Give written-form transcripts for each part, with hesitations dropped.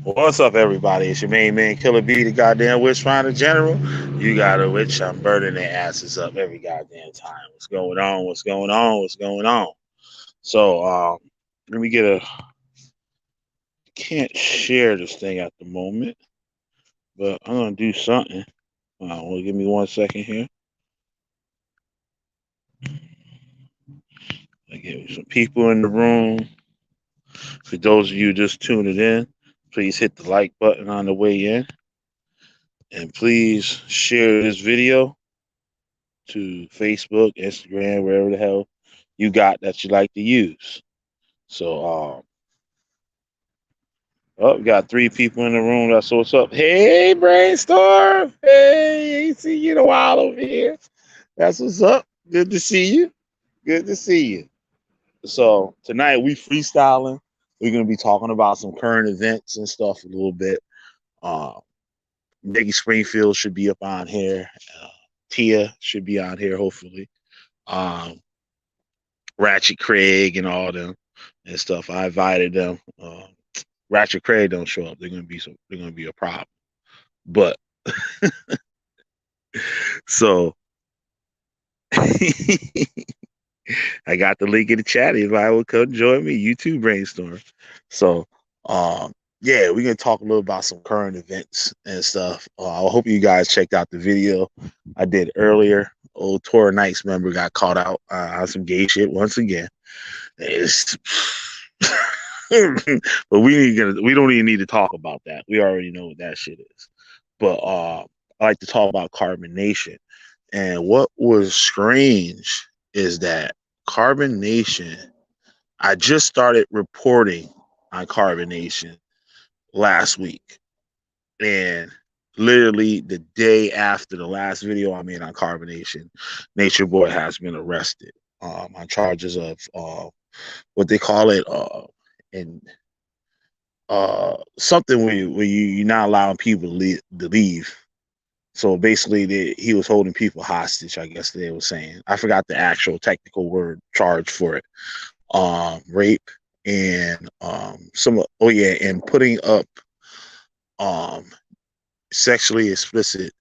What's up, everybody? It's your main man, Killer B, the goddamn Witchfinder General. You got a witch, I'm burning their asses up every goddamn time. What's going on? What's going on? What's going on? So, let me get a. Can't share this thing at the moment, but I'm gonna do something. Well, give me 1 second here. I get some people in the room. For those of you just tuning in, please hit the like button on the way in. And please share this video to Facebook, Instagram, wherever the hell you got that you like to use. So, we got 3 people in the room. That's what's up. Hey, Brainstorm. Hey, ain't seen you in a while over here. That's what's up. Good to see you. Good to see you. So tonight we freestyling. We're gonna be talking about some current events and stuff a little bit. Negi Springfield should be up on here. Tia should be on here, hopefully. Ratchet Craig and all them and stuff. I invited them. Ratchet Craig don't show up. They're gonna be a problem. But so I got the link in the chat. If I would come join me, you too, Brainstorm. So yeah, we're gonna talk a little about some current events and stuff. I hope you guys checked out the video I did earlier. Old Tora Knights member got caught out on some gay shit once again. It's but we don't even need to talk about that. We already know what that shit is. But I like to talk about Carbon Nation. And what was strange is that Carbon Nation, I just started reporting on Carbon Nation last week. And literally the day after the last video I made on Carbon Nation, Nature Boy has been arrested on charges of what they call it, and something where you're not allowing people to leave. So basically, he was holding people hostage, I guess they were saying. I forgot the actual technical word charge for it. Rape and and putting up sexually explicit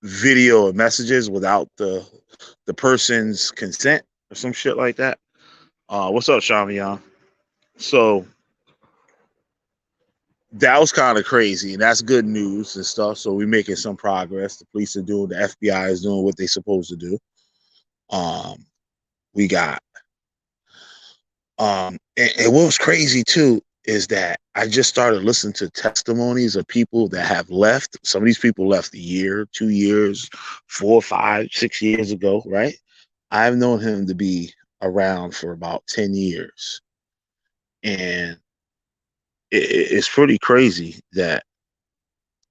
video or messages without the person's consent or some shit like that. What's up, Shamiyan? So that was kind of crazy, and that's good news and stuff. So we're making some progress. The police are doing, the FBI is doing what they're supposed to do. We got, and what was crazy too is that I just started listening to testimonies of people that have left. Some of these people left a year, 2 years, 4, 5, 6 years ago, right? I've known him to be around for about 10 years. And it's pretty crazy that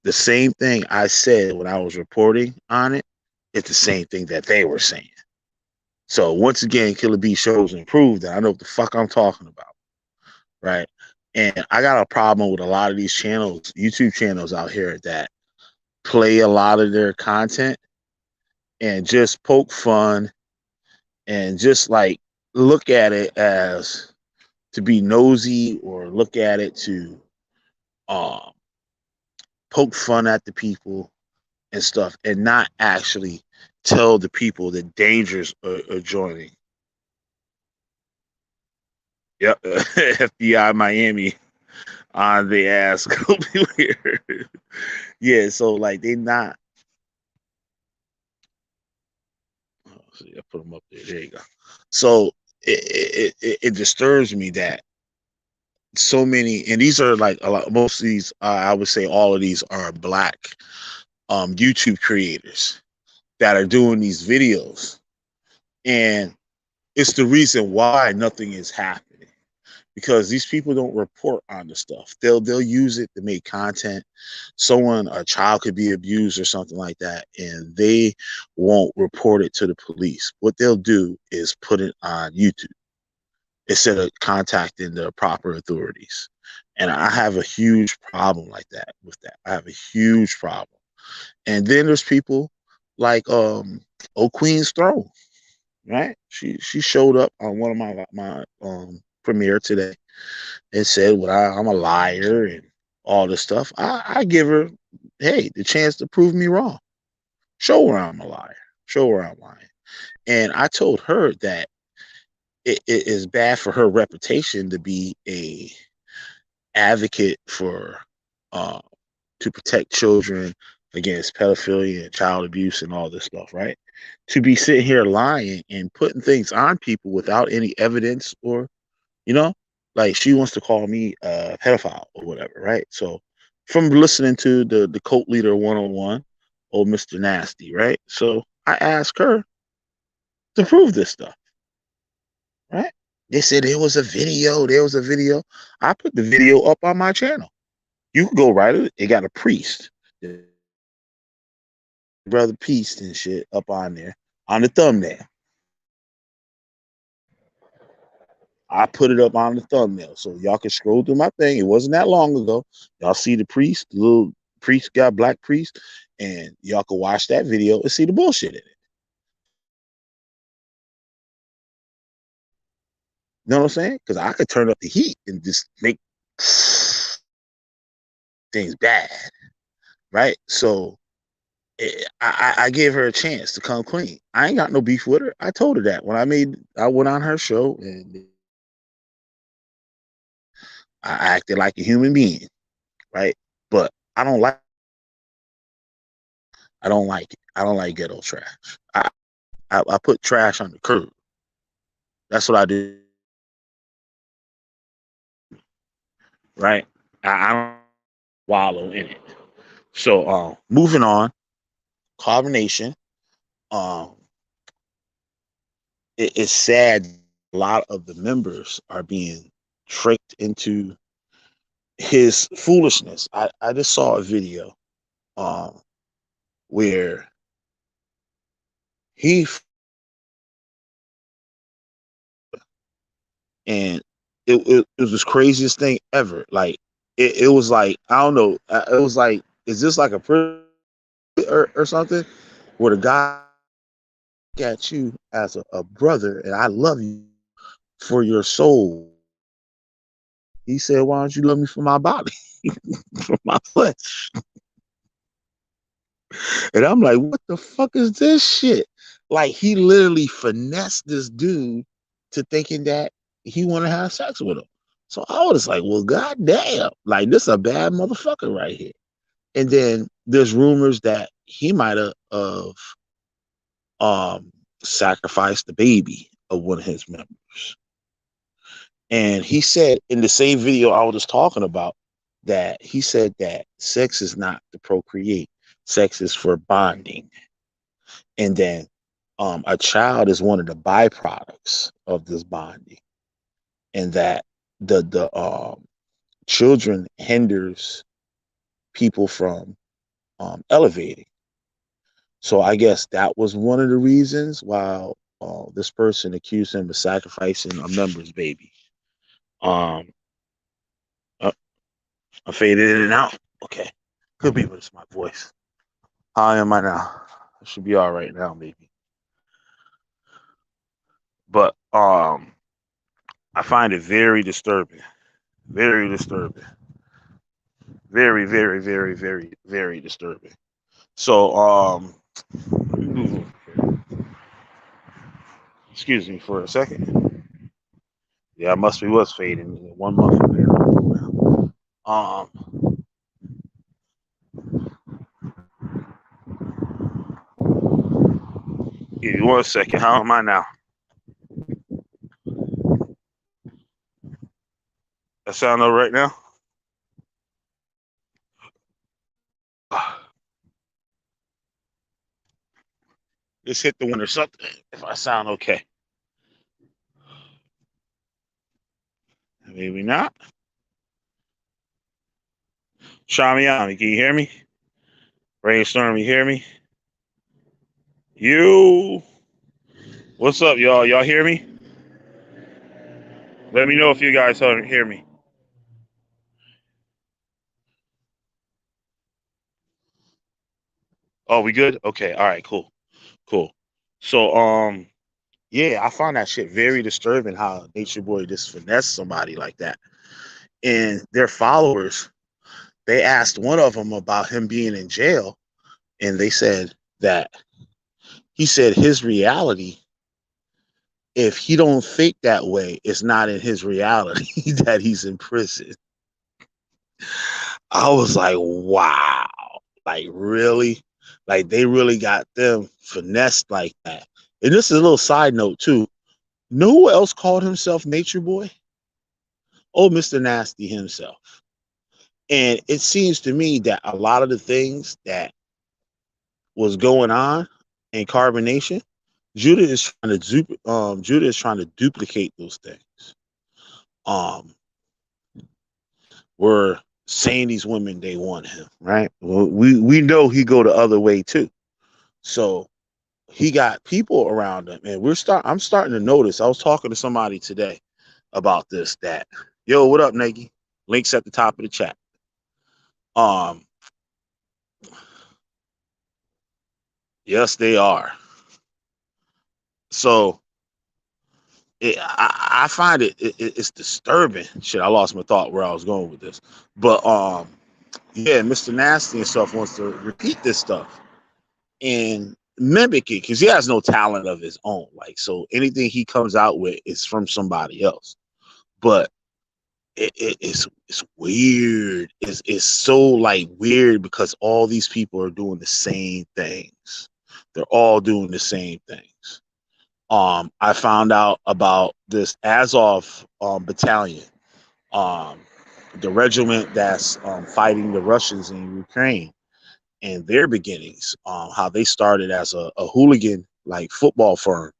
the same thing I said when I was reporting on it, it's the same thing that they were saying. So once again, Killer B shows and proves that I know what the fuck I'm talking about, right? And I got a problem with a lot of these channels, YouTube channels out here that play a lot of their content and just poke fun and just like look at it as to be nosy or look at it to poke fun at the people and stuff and not actually tell the people the dangers are joining. Yep, FBI Miami on the ass. Yeah, so like they not. See, I put them up there. There you go. So it disturbs me that so many, and these are like a lot. Most of these, I would say, all of these are black YouTube creators that are doing these videos, and it's the reason why nothing is happening. Because these people don't report on the stuff. They'll use it to make content. A child could be abused or something like that, and they won't report it to the police. What they'll do is put it on YouTube instead of contacting the proper authorities. And I have a huge problem with that. I have a huge problem. And then there's people like Queen's Throne. right? She showed up on one of my premiere today and said, "Well, I'm a liar and all this stuff." I give her, hey, the chance to prove me wrong. Show her I'm a liar. Show her I'm lying. And I told her that it is bad for her reputation to be a advocate for uh, to protect children against pedophilia and child abuse and all this stuff, right? To be sitting here lying and putting things on people without any evidence, or you know, like she wants to call me a pedophile or whatever, right? So from listening to the cult leader 101, old Mr. Nasty, right? So I asked her to prove this stuff, right? They said there was a video. There was a video. I put the video up on my channel. You can go right it. It got a priest, brother priest and shit up on there on the thumbnail. I put it up on the thumbnail so y'all can scroll through my thing. It wasn't that long ago. Y'all see the priest, the little priest got black priest, and y'all can watch that video and see the bullshit in it. You know what I'm saying? Because I could turn up the heat and just make things bad, right? So I gave her a chance to come clean. I ain't got no beef with her. I told her that when I went on her show and I acted like a human being, right? But I don't like it. I don't like ghetto trash. I put trash on the curb. That's what I do, right? I don't wallow in it. So moving on, carbonation. Um, it's sad. A lot of the members are being tricked into his foolishness. I just saw a video where he and it was the craziest thing ever. Like it was like I don't know. It was like, is this like a prison or something? Where the guy at you as a brother, and I love you for your soul. He said, "Why don't you love me for my body, for my flesh?" And I'm like, "What the fuck is this shit?" Like he literally finessed this dude to thinking that he want to have sex with him. So I was like, "Well, goddamn, like this a bad motherfucker right here." And then there's rumors that he might have um sacrificed the baby of one of his members. And he said in the same video I was just talking about that he said that sex is not to procreate, sex is for bonding. And then a child is one of the byproducts of this bonding, and that the children hinders people from elevating. So I guess that was one of the reasons why this person accused him of sacrificing a member's baby. Um, uh, I faded in and out. Okay, could be, but it's my voice. How am I now? I should be all right now, maybe. But I find it very disturbing. Very disturbing. Very, very, very, very, very disturbing. So excuse me for a second. Yeah, I must be was fading 1 month ago. Give me 1 second. How am I now? That sound all right now? Just hit the one or something if I sound okay. Maybe not. Shamiami, can you hear me? Brainstorm, you hear me? You. What's up, y'all? Y'all hear me? Let me know if you guys hear me. Oh, we good? Okay. All right. Cool. Cool. So, Yeah, I find that shit very disturbing how Nature Boy just finessed somebody like that. And their followers, they asked one of them about him being in jail, and they said that he said his reality, if he don't think that way, it's not in his reality that he's in prison. I was like, wow, like really? Like they really got them finessed like that. And this is a little side note too. Know who else called himself Nature Boy? Oh, Mr. Nasty himself. And it seems to me that a lot of the things that was going on in carbonation, Judah is trying to duplicate those things. Um, we're saying these women they want him, right? Well, we know he go the other way too. So he got people around him, and I'm starting to notice. I was talking to somebody today about this. That yo, what up, Negi? Links at the top of the chat. Yes, they are. So I find it's disturbing. Shit, I lost my thought where I was going with this, but yeah, Mr. Nasty and stuff wants to repeat this stuff and mimic it because he has no talent of his own. Like, so anything he comes out with is from somebody else. But it's weird. It's so like weird because all these people are doing the same things. They're all doing the same things. I found out about this Azov battalion, um, the regiment that's fighting the Russians in Ukraine, and their beginnings, how they started as a hooligan like football firm.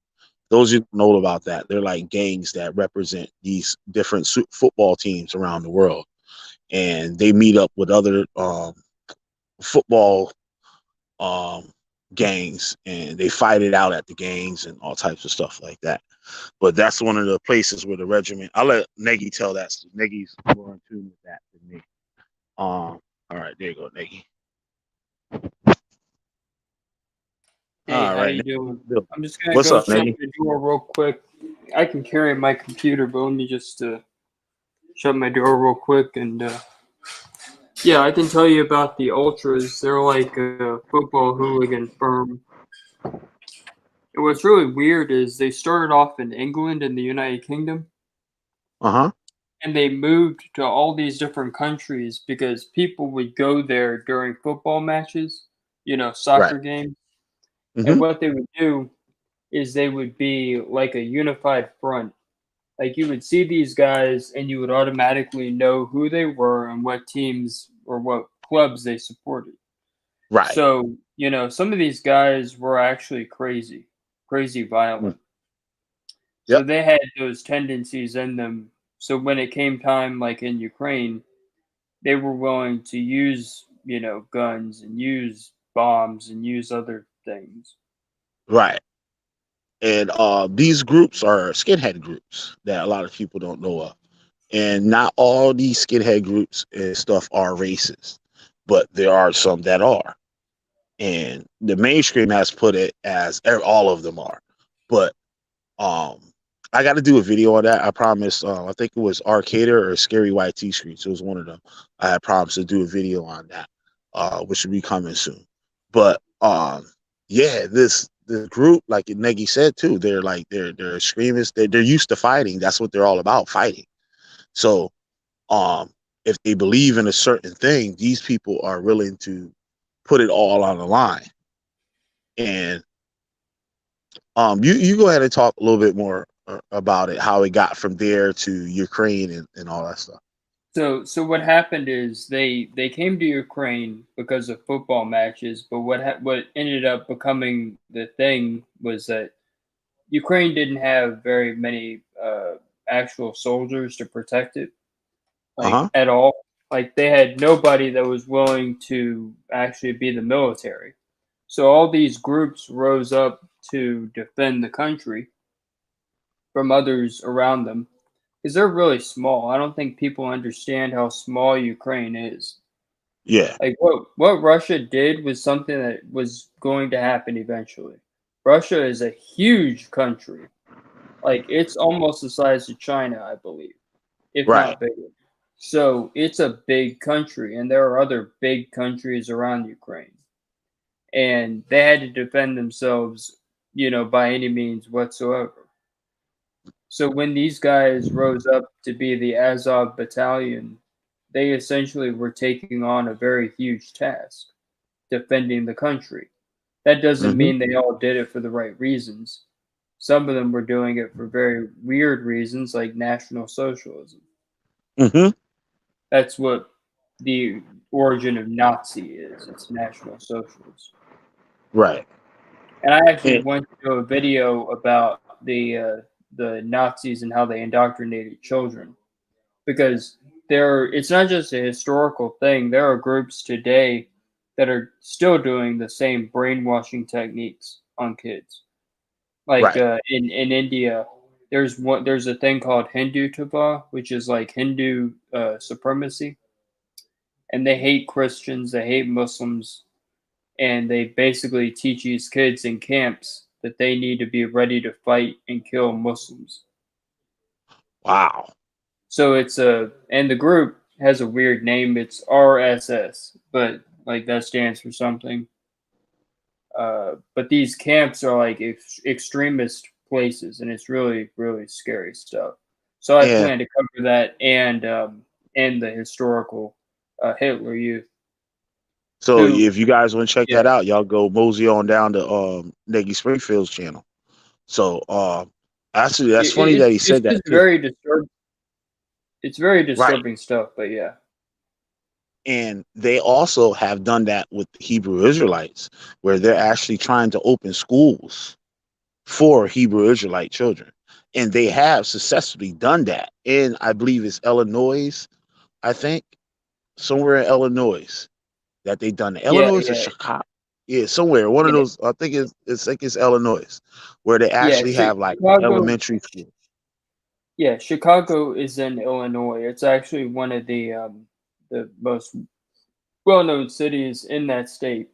Those who know about that, they're like gangs that represent these different football teams around the world, and they meet up with other football um, gangs, and they fight it out at the gangs and all types of stuff like that. But that's one of the places where the regiment. I'll let Negi tell that. So Negi's more in tune with that than me. All right, there you go, Negi. Hey, All how right, you doing? Negi. I'm just gonna What's go up, shut Negi? my door real quick. I can carry my computer, but let me just shut my door real quick. And yeah, I can tell you about the Ultras. They're like a football hooligan firm. And what's really weird is they started off in England in the United Kingdom, Uh-huh. and they moved to all these different countries because people would go there during football matches, Right. soccer games. And Mm-hmm. what they would do is they would be like a unified front. Like you would see these guys and you would automatically know who they were and what teams or what clubs they supported. Right. So, some of these guys were actually crazy Mm. violent. So Yep. they had those tendencies in them. So when it came time, like in Ukraine, they were willing to use, guns and use bombs and use other things. Right. And these groups are skinhead groups that a lot of people don't know of. And not all these skinhead groups and stuff are racist, but there are some that are. And the mainstream has put it as all of them are. But um, I got to do a video on that. I promised. I think it was Rkader or Scary YT Screens. It was one of them. I had promised to do a video on that, which will be coming soon. But yeah, this group, like Negi said too, they're extremists. They're used to fighting. That's what they're all about, fighting. So if they believe in a certain thing, these people are willing to put it all on the line. And you go ahead and talk a little bit more about it, how it got from there to Ukraine and all that stuff. So what happened is they came to Ukraine because of football matches, but what ended up becoming the thing was that Ukraine didn't have very many actual soldiers to protect it, Uh like huh. at all. Like they had nobody that was willing to actually be the military. So all these groups rose up to defend the country from others around them because they're really small. I don't think people understand how small Ukraine is. Yeah. Like what Russia did was something that was going to happen eventually. Russia is a huge country. Like it's almost the size of China, I believe, if Right. not bigger. So it's a big country, and there are other big countries around Ukraine, and they had to defend themselves, by any means whatsoever. So when these guys rose up to be the Azov Battalion, they essentially were taking on a very huge task, defending the country. That doesn't Mm-hmm. mean they all did it for the right reasons. Some of them were doing it for very weird reasons, like National Socialism. Mm-hmm. That's what the origin of Nazi is. It's National Socialism. Right. And I actually And, went to a video about the Nazis and how they indoctrinated children, because it's not just a historical thing. There are groups today that are still doing the same brainwashing techniques on kids. Like right. in India, there's a thing called Hindu Tava, which is like Hindu supremacy, and they hate Christians, they hate Muslims, and they basically teach these kids in camps that they need to be ready to fight and kill Muslims. Wow. So and the group has a weird name. It's RSS, but like that stands for something. But these camps are like extremist places, and it's really, really scary stuff. So I And plan to cover that and the historical Hitler Youth. so Who, if you guys want to check yeah, that out, y'all go mosey on down to Negi Springfield's channel. So actually that's funny that he it's said just that too. very disturbing. It's very Right. disturbing stuff, but yeah. And they also have done that with the Hebrew Israelites, where they're actually trying to open schools for Hebrew Israelite children. And they have successfully done that. And I believe it's Illinois, I think, somewhere in Illinois that they done it. Yeah, Illinois or yeah, Chicago. Yeah, somewhere. One of yeah, those, I think it's Illinois, where they yeah. actually have like Chicago, elementary school. yeah, Chicago is in Illinois. It's actually one of the most well-known cities in that state.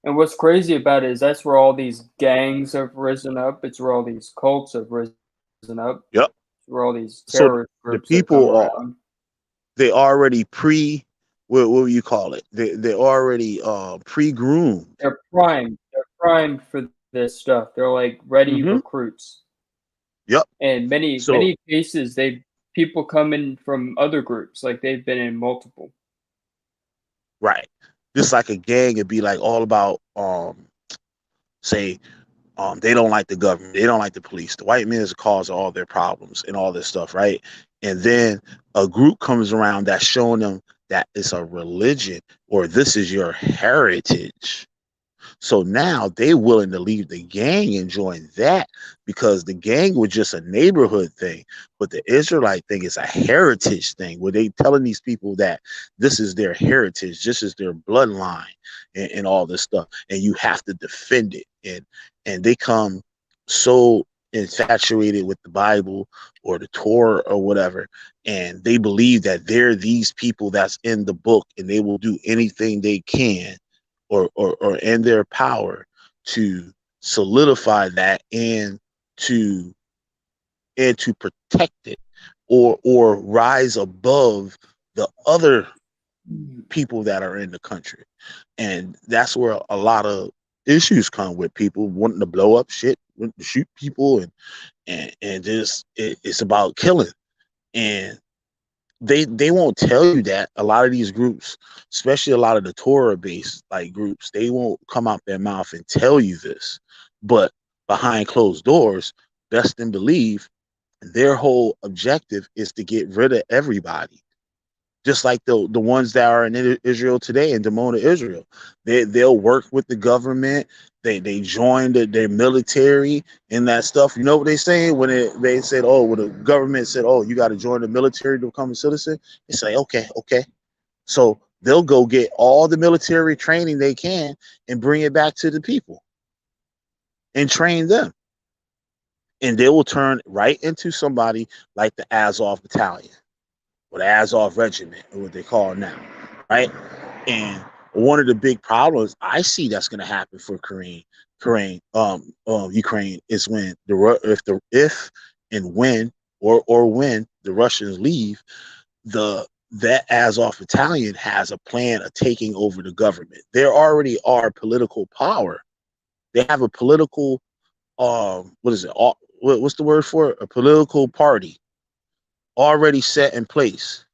And what's crazy about it is that's where all these gangs have risen up. It's where all these cults have risen up. Yep. It's where all these So terrorist the groups have come people are around. they already what would you call it? They're already pre-groomed. They're primed. They're primed for this stuff. They're like ready Mm-hmm. recruits. Yep. And many So many cases, people come in from other groups, like they've been in multiple. right. Just like a gang, it'd be like all about say they don't like the government, they don't like the police. The white man is the cause of all their problems and all this stuff, right? And then a group comes around that's showing them that it's a religion or this is your heritage. So now they willing to leave the gang and join that because the gang was just a neighborhood thing, but the Israelite thing is a heritage thing where they telling these people that this is their heritage, this is their bloodline, and all this stuff, and you have to defend it. And they come so infatuated with the Bible or the Torah or whatever, and they believe that they're these people that's in the book, and they will do anything they can or in their power to solidify that to to protect it or rise above the other people that are in the country. And that's where a lot of issues come with people wanting to blow up shit, wanting to shoot people, and just it's about killing. And they won't tell you that. A lot of these groups, especially a lot of the Torah based like groups, they won't come out their mouth and tell you this. But behind closed doors, best and believe their whole objective is to get rid of everybody. Just like the ones that are in Israel today and demona Israel, they'll work with the government. They join their military and that stuff. You know what they saying when they said, oh, when the government said, oh, you got to join the military to become a citizen. They say, okay, okay. So they'll go get all the military training they can and bring it back to the people and train them, and they will turn right into somebody like the Azov Battalion or the Azov Regiment, or what they call it now, right? And one of the big problems I see that's going to happen for Kareem, Ukraine is when if and when or when the Russians leave, that Azov Battalion has a plan of taking over the government. There already are political power. They have a political what is it? What's the word for it? A political party already set in place.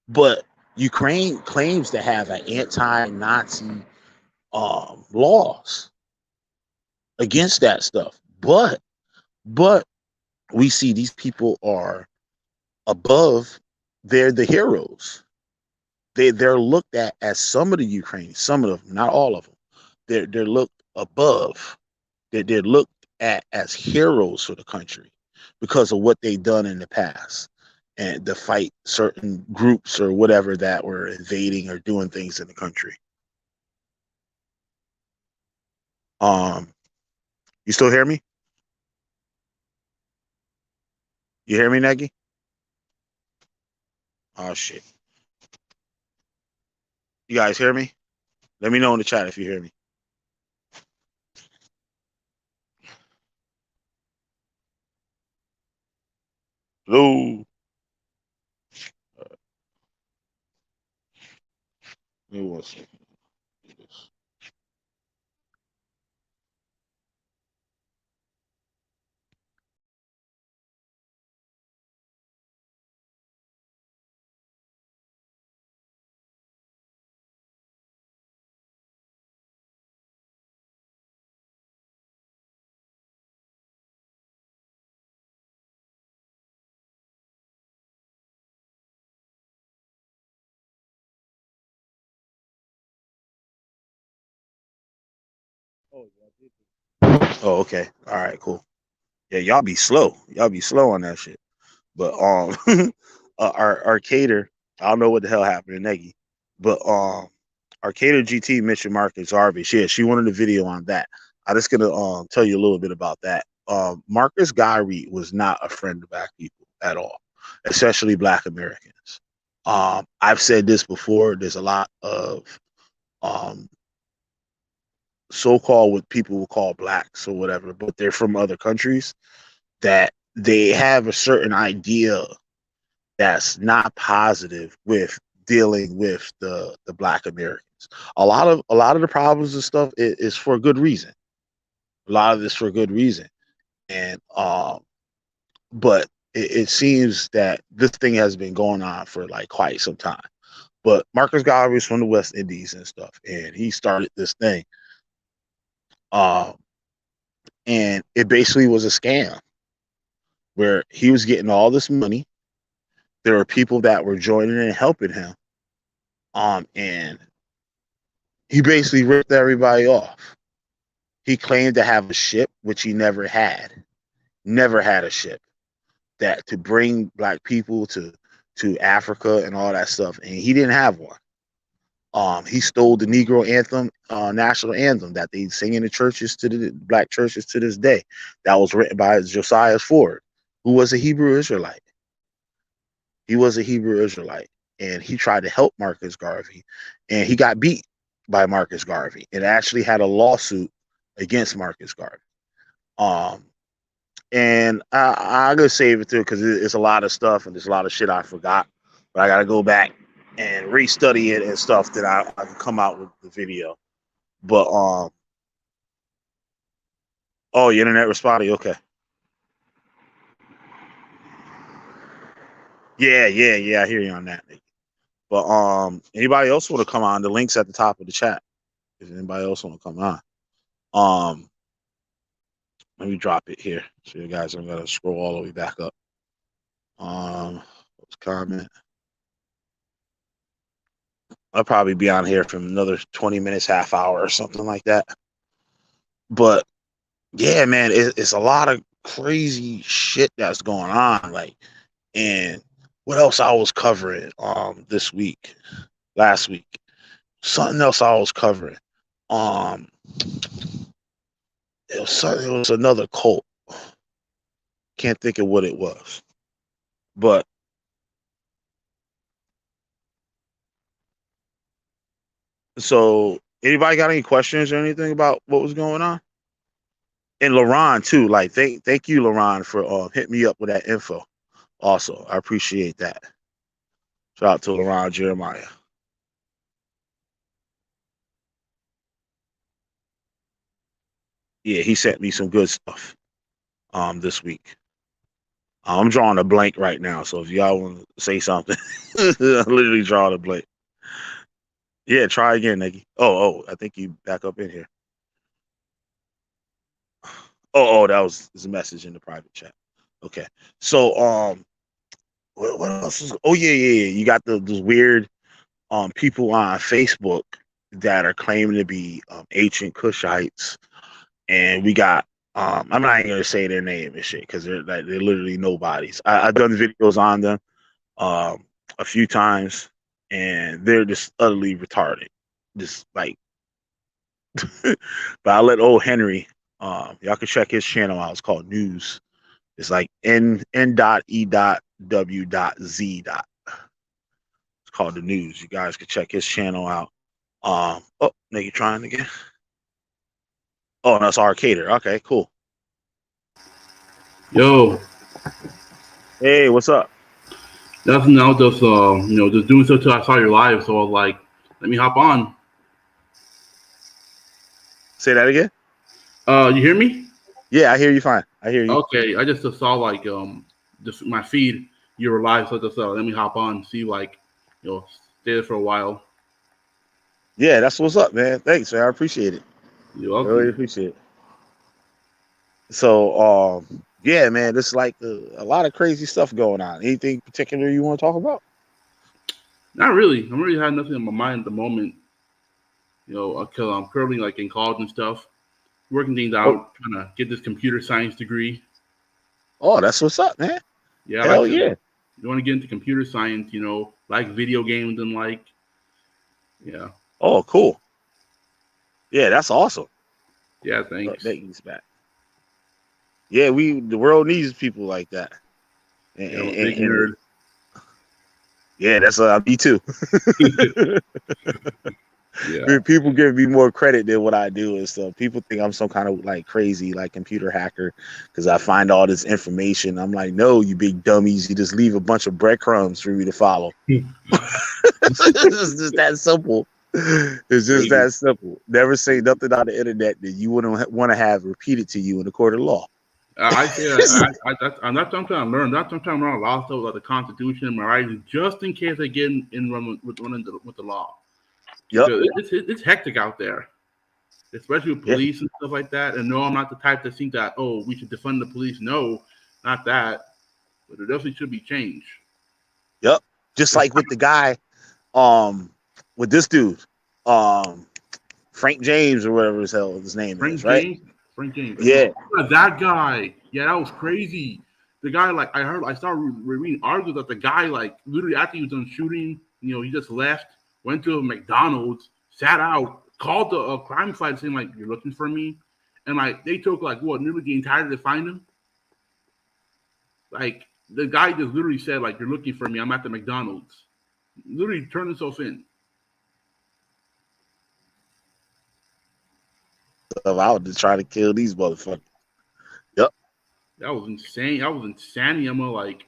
But Ukraine claims to have an anti-Nazi laws against that stuff. But we see these people are above. They're the heroes. They're looked at as some of the Ukrainians, some of them, not all of them. They're looked above. They're looked at as heroes for the country because of what they've done in the past and to fight certain groups or whatever that were invading or doing things in the country. You still hear me? You hear me, Negi? Oh shit. You guys hear me? Let me know in the chat if you hear me. Hello. Give me 1 second. Oh, okay. All right, cool. Yeah, y'all be slow. Y'all be slow on that shit. But our Rkader, I don't know what the hell happened to Negi, but Rkader GT mentioned Marcus Garvey. She wanted a video on that. I'm just gonna tell you a little bit about that. Marcus Garvey was not a friend of black people at all, especially black Americans. I've said this before. There's a lot of um, so-called what people will call blacks or whatever, but they're from other countries that they have a certain idea that's not positive with dealing with the black Americans. A lot of the problems and stuff is for good reason. A lot of this for good reason. And but it seems that this thing has been going on for like quite some time. But Marcus Garvey is from the West Indies and stuff, and he started this thing. Um, and it basically was a scam where he was getting all this money. There were people that were joining and helping him. And he basically ripped everybody off. He claimed to have a ship, which he never had a ship that to bring black people to Africa and all that stuff, and he didn't have one. He stole the Negro anthem, national anthem that they sing in the churches to the black churches to this day. That was written by Josiah Ford, who was a Hebrew Israelite. He was a Hebrew Israelite, and he tried to help Marcus Garvey, and he got beat by Marcus Garvey, and actually had a lawsuit against Marcus Garvey. And I'm gonna save it too because it's a lot of stuff and there's a lot of shit I forgot, but I gotta go back and restudy it and stuff that I can come out with the video. But oh, your internet responding, okay. Yeah, I hear you on that. But anybody else want to come on? The link's at the top of the chat. If anybody else want to come on. Let me drop it here. So you guys, I'm gonna scroll all the way back up. Comment. I'll probably be on here from another 20 minutes, half hour or something like that. But yeah, man, it's a lot of crazy shit that's going on. Like, and what else I was covering this week, last week. Something else I was covering. It was another cult. Can't think of what it was. But so Anybody got any questions or anything about what was going on? And LaRon too. Like, thank you, LaRon, for hitting me up with that info. Also, I appreciate that. Shout out to LaRon Jeremiah. Yeah, he sent me some good stuff this week. I'm drawing a blank right now, so if y'all want to say something, I'm literally drawing a blank. Yeah, try again, Negi. Oh, I think you back up in here. Oh, that was a message in the private chat. Okay, so what else is? Oh yeah. You got those weird people on Facebook that are claiming to be ancient Cushites, and we got I'm not even gonna say their name and shit because they're literally nobodies. I've done videos on them a few times, and they're just utterly retarded. Just like, but I'll let old Henry. Y'all can check his channel out. It's called News. It's like N.E.W.Z. It's called The News. You guys can check his channel out. Oh, Nigga trying again. Oh, no, it's Rkader. Okay, cool. Yo. Hey, what's up? Nothing. I was just just doing so till I saw your live, so I was like, let me hop on. Say that again. You hear me? Yeah, I hear you fine. I hear you. Okay, I just saw like just my feed. You were live, so just let me hop on, see like stay there for a while. Yeah, that's what's up, man. Thanks, man. I appreciate it. You're welcome. I really appreciate it. So, yeah, man, there's like a lot of crazy stuff going on. Anything particular you want to talk about? Not really. I'm really having nothing in my mind at the moment. Because I'm currently like in college and stuff, working things out, trying to get this computer science degree. Oh, that's what's up, man. Yeah, hell yeah. You want to get into computer science, like video games and like, yeah. Oh, cool. Yeah, that's awesome. Yeah, thanks. Negi's back. Yeah, the world needs people like that. Big nerd. Yeah, that's me too. Yeah. People give me more credit than what I do and stuff. People think I'm some kind of like crazy like computer hacker because I find all this information. I'm like, no, you big dummies. You just leave a bunch of breadcrumbs for me to follow. It's just that simple. It's just that simple. Never say nothing on the internet that you wouldn't want to have repeated to you in the court of law. I say that that's what I'm trying to learn. That's what I'm trying to learn a lot of stuff like the Constitution and my rights, just in case I get in run with the law. Yep. It's hectic out there, especially with police and stuff like that. And no, I'm not the type to think that, we should defund the police. No, not that. But there definitely should be change. Yep. Just like with the guy, with this dude, Frank James or whatever his name is, right? Frank James. Yeah. That guy. Yeah, that was crazy. The guy, like, I started reading articles that the guy, like, literally after he was done shooting, he just left, went to a McDonald's, sat out, called the crime fighter saying, like, you're looking for me? And, like, they took, like, nearly the entire day to find him? Like, the guy just literally said, like, you're looking for me. I'm at the McDonald's. Literally turned himself in. Allowed to try to kill these motherfuckers. Yep. That was insane. That was insanity. I'm like,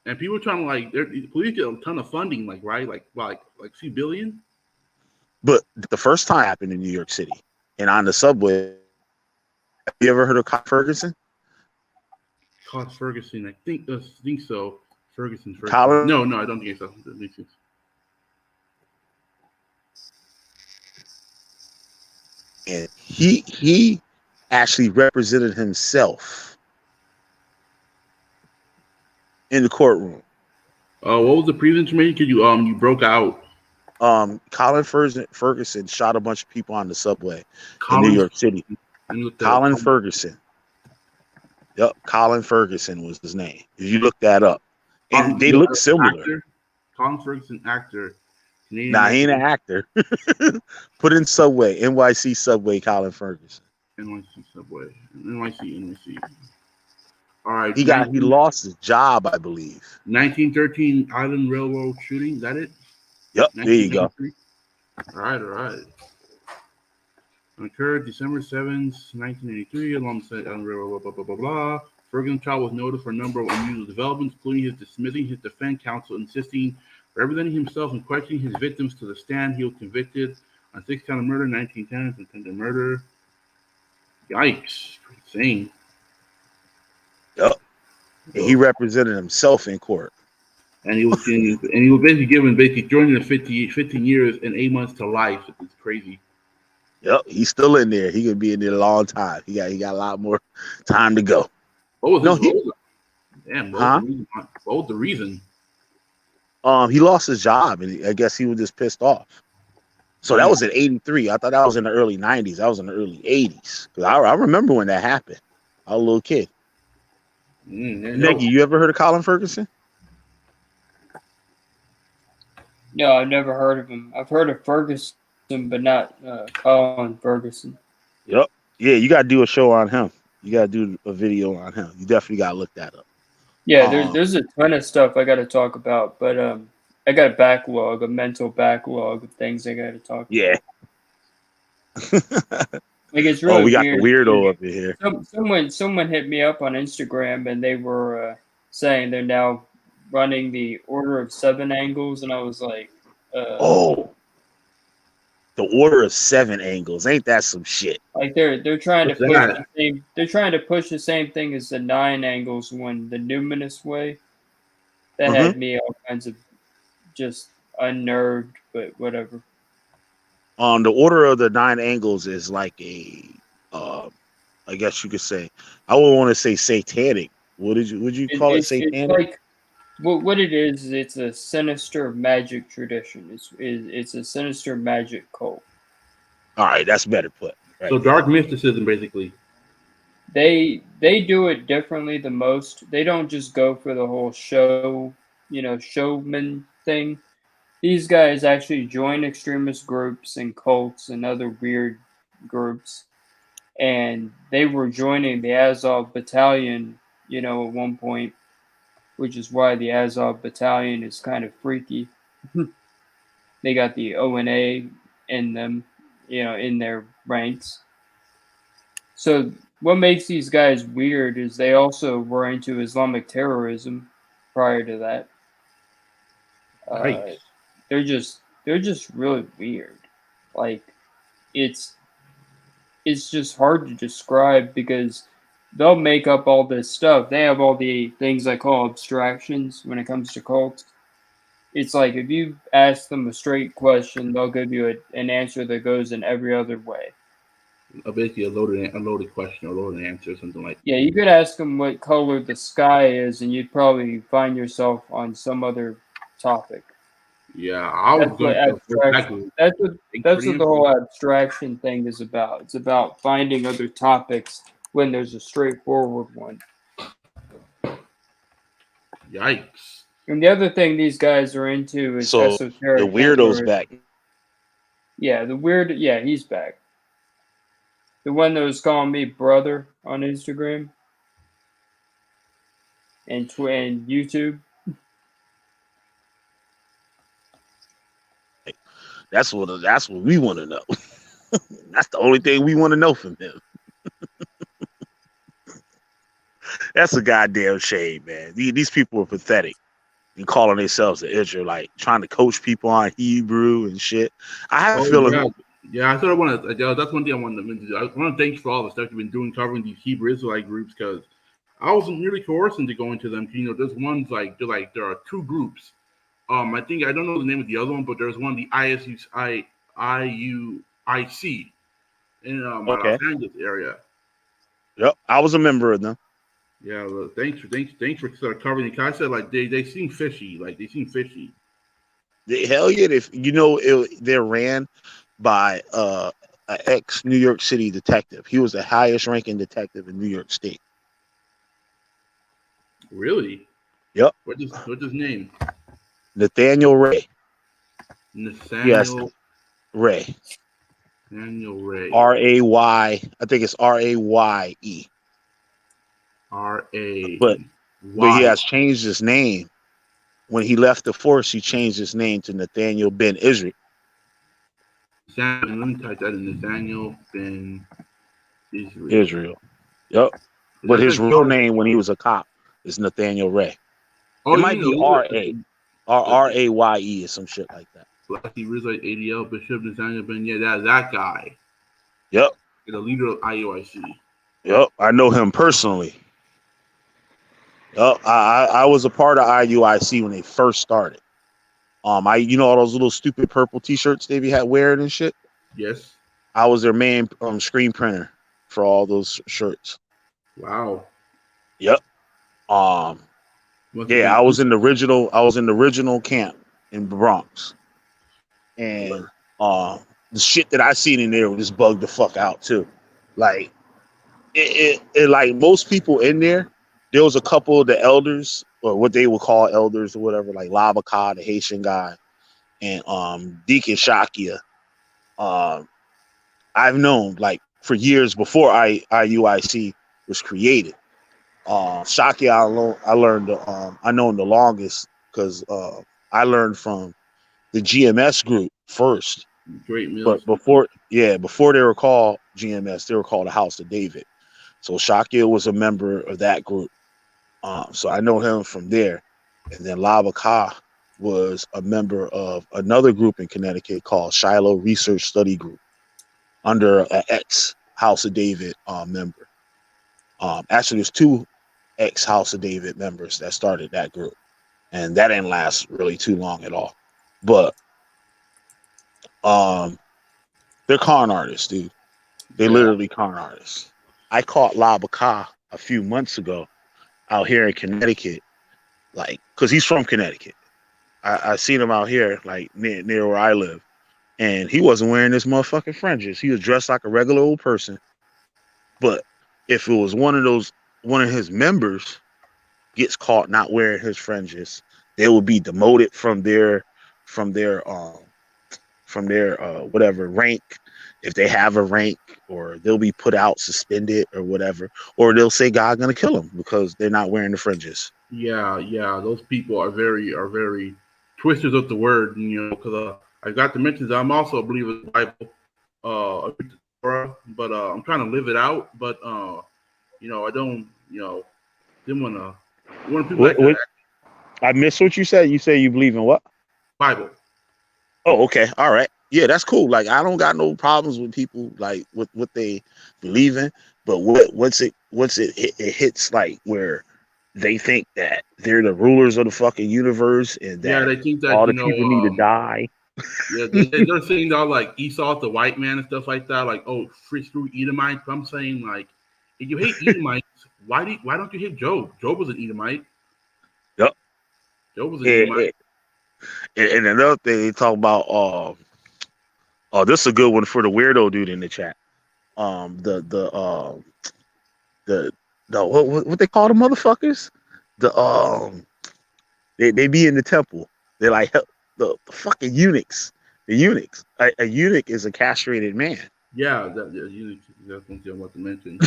and people trying to like, the police get a ton of funding, like right, like a few billion. But the first time happened in New York City, and on the subway. Have you ever heard of Cod Ferguson? Cod Ferguson, I think so. Ferguson. Colin? No, I don't think so. And he actually represented himself in the courtroom. What was the previous information? Because you broke out. Colin Ferguson shot a bunch of people on the subway in New York City. Colin Ferguson. Yep, Colin Ferguson was his name. If you look that up, and they look similar. Actor? Colin Ferguson, actor. Nah, he ain't an actor. Put in Subway, NYC Subway, Colin Ferguson. NYC Subway, NYC. All right. He lost his job, I believe. 1913 Island Railroad shooting. Is that it? Yep. There you go. All right. Occurred December 7th, 1983, alongside blah, blah, blah, blah, blah. Ferguson's trial was noted for a number of unusual developments, including his dismissing his defense counsel, insisting representing himself and questioning his victims to the stand. He was convicted on 6 counts of murder, 19 counts of attempted murder. Yikes. Insane. Yep. And he represented himself in court. And he was basically given joining the 15 years and 8 months to life. It's crazy. Yep, he's still in there. He could be in there a long time. He got a lot more time to go. What was No, what was the reason? He lost his job, and I guess he was just pissed off. So that was in '83. I thought that was in the early '90s. That was in the early '80s. Because I remember when that happened. I was a little kid. Negi, you ever heard of Colin Ferguson? No, I've never heard of him. I've heard of Ferguson, but not Colin Ferguson. Yep. Yeah, you got to do a show on him. You got to do a video on him. You definitely got to look that up. Yeah, there's a ton of stuff I got to talk about, but I got a mental backlog of things I got to talk about. Yeah. Like it's really we got weird. the weirdo up in here. Someone hit me up on Instagram, and they were saying they're now running the Order of 7 angles, and I was like, the Order of 7 angles, ain't that some shit? Like they're trying to push the same thing as the 9 angles one, the numinous way. That had me all kinds of just unnerved, but whatever. The Order of the 9 angles is like a, I guess you could say, I would want to say satanic. Would you call it satanic? It's like, what it is, it's a sinister magic tradition. It's a sinister magic cult. All right, that's better put. Right. So dark mysticism, basically. They do it differently the most. They don't just go for the whole showman thing. These guys actually join extremist groups and cults and other weird groups. And they were joining the Azov Battalion, at one point, which is why the Azov Battalion is kind of freaky. They got the ONA in them, in their ranks. So what makes these guys weird is they also were into Islamic terrorism prior to that. Right. They're just really weird. Like it's just hard to describe because they'll make up all this stuff. They have all the things I call abstractions when it comes to cults. It's like if you ask them a straight question, they'll give you an answer that goes in every other way. Basically, a loaded question or loaded answer, something like. Yeah, you could ask them what color the sky is, and you'd probably find yourself on some other topic. Yeah, I was going to That's what the whole abstraction thing is about. It's about finding other topics when there's a straightforward one. Yikes! And the other thing these guys are into is esoteric. The weirdo's back. Yeah, Yeah, he's back. The one that was calling me brother on Instagram and YouTube. That's what we want to know. That's the only thing we want to know from him. That's a goddamn shame, man. These people are pathetic and calling themselves an Israelite, trying to coach people on Hebrew and shit. I have a feeling. Yeah, I sort of want to. That's one thing I wanted to do. I want to thank you for all the stuff you've been doing covering these Hebrew Israelite groups because I wasn't really coerced into going to them. There's ones there are 2 groups. I think I don't know the name of the other one, but there's one, the IUIC in Los Angeles area. Yep, I was a member of them. Yeah, well, thanks for sort of covering it. I said they seem fishy. Hell yeah! They're ran by an ex New York City detective. He was the highest ranking detective in New York State. Really? Yep. What's his name? Nathaniel Ray. Nathaniel Ray. Nathaniel Ray. R-A-Y. I think it's R-A-Y-E. R-A. But he has changed his name. When he left the force, he changed his name to Nathaniel Ben Israel. Let me type that in. Nathaniel Ben Israel. Israel. Yep. Is But that his the real guy? name when he was a cop is Nathaniel Ray. Oh, It you might be know, R.A. or R.A.Y.E. or some shit like that. Black Israelite ADL Bishop Nathaniel Ben. Yeah, that guy. Yep. The leader of IUIC. Yep. I know him personally. Yep. I was a part of IUIC when they first started. You know all those little stupid purple T-shirts they be had wearing and shit. Yes. I was their main screen printer for all those shirts. Wow. Yep. Must have Yeah, been I was in the original. I was in the original camp in the Bronx, and the shit that I seen in there just bugged the fuck out too. Like it like most people in there. There was a couple of the elders, or what they would call elders or whatever, like Labaka, the Haitian guy, and Deacon Shakia. I've known like for years before IUIC was created. Shaki, I learned. I know him the longest because I learned from the GMS group first. Great meals. But before they were called GMS, they were called the House of David. So Shakir was a member of that group. So I know him from there. And then Lava Ka was a member of another group in Connecticut called Shiloh Research Study Group under an ex House of David member. Actually, there's two ex House of David members that started that group, and that didn't last really too long at all. But they're con artists, dude. They literally con artists. I caught Labaka a few months ago out here in Connecticut, like, cause he's from Connecticut. I seen him out here, like near where I live, and he wasn't wearing this motherfucking fringes. He was dressed like a regular old person. But if it was one of his members gets caught not wearing his fringes, they will be demoted from their whatever rank, if they have a rank, or they'll be put out, suspended, or whatever, or they'll say God's gonna kill them because they're not wearing the fringes. Yeah. Those people are very twisters of the word, because I got to mention that I'm also a believer in the Bible, but I'm trying to live it out. But I don't, didn't want to. Want people like that. I missed what you said. You say you believe in what? Bible. Oh, okay, all right, yeah, that's cool. Like I don't got no problems with people like with what they believe in, but once it hits like where they think that they're the rulers of the fucking universe and Yeah, that they think that all the people need to die. Yeah, they're saying that like Esau, the white man, and stuff like that. Like, oh, free through Edomites. But I'm saying like, if you hate Edomites, why don't you hate Job? Job was an Edomite. Yep. Job was an Edomite. And another thing they talk about, this is a good one for the weirdo dude in the chat. The what they call the motherfuckers? They be in the temple. They're like the fucking eunuchs. The eunuchs. A eunuch is a castrated man. Yeah, that's one thing I want to mention.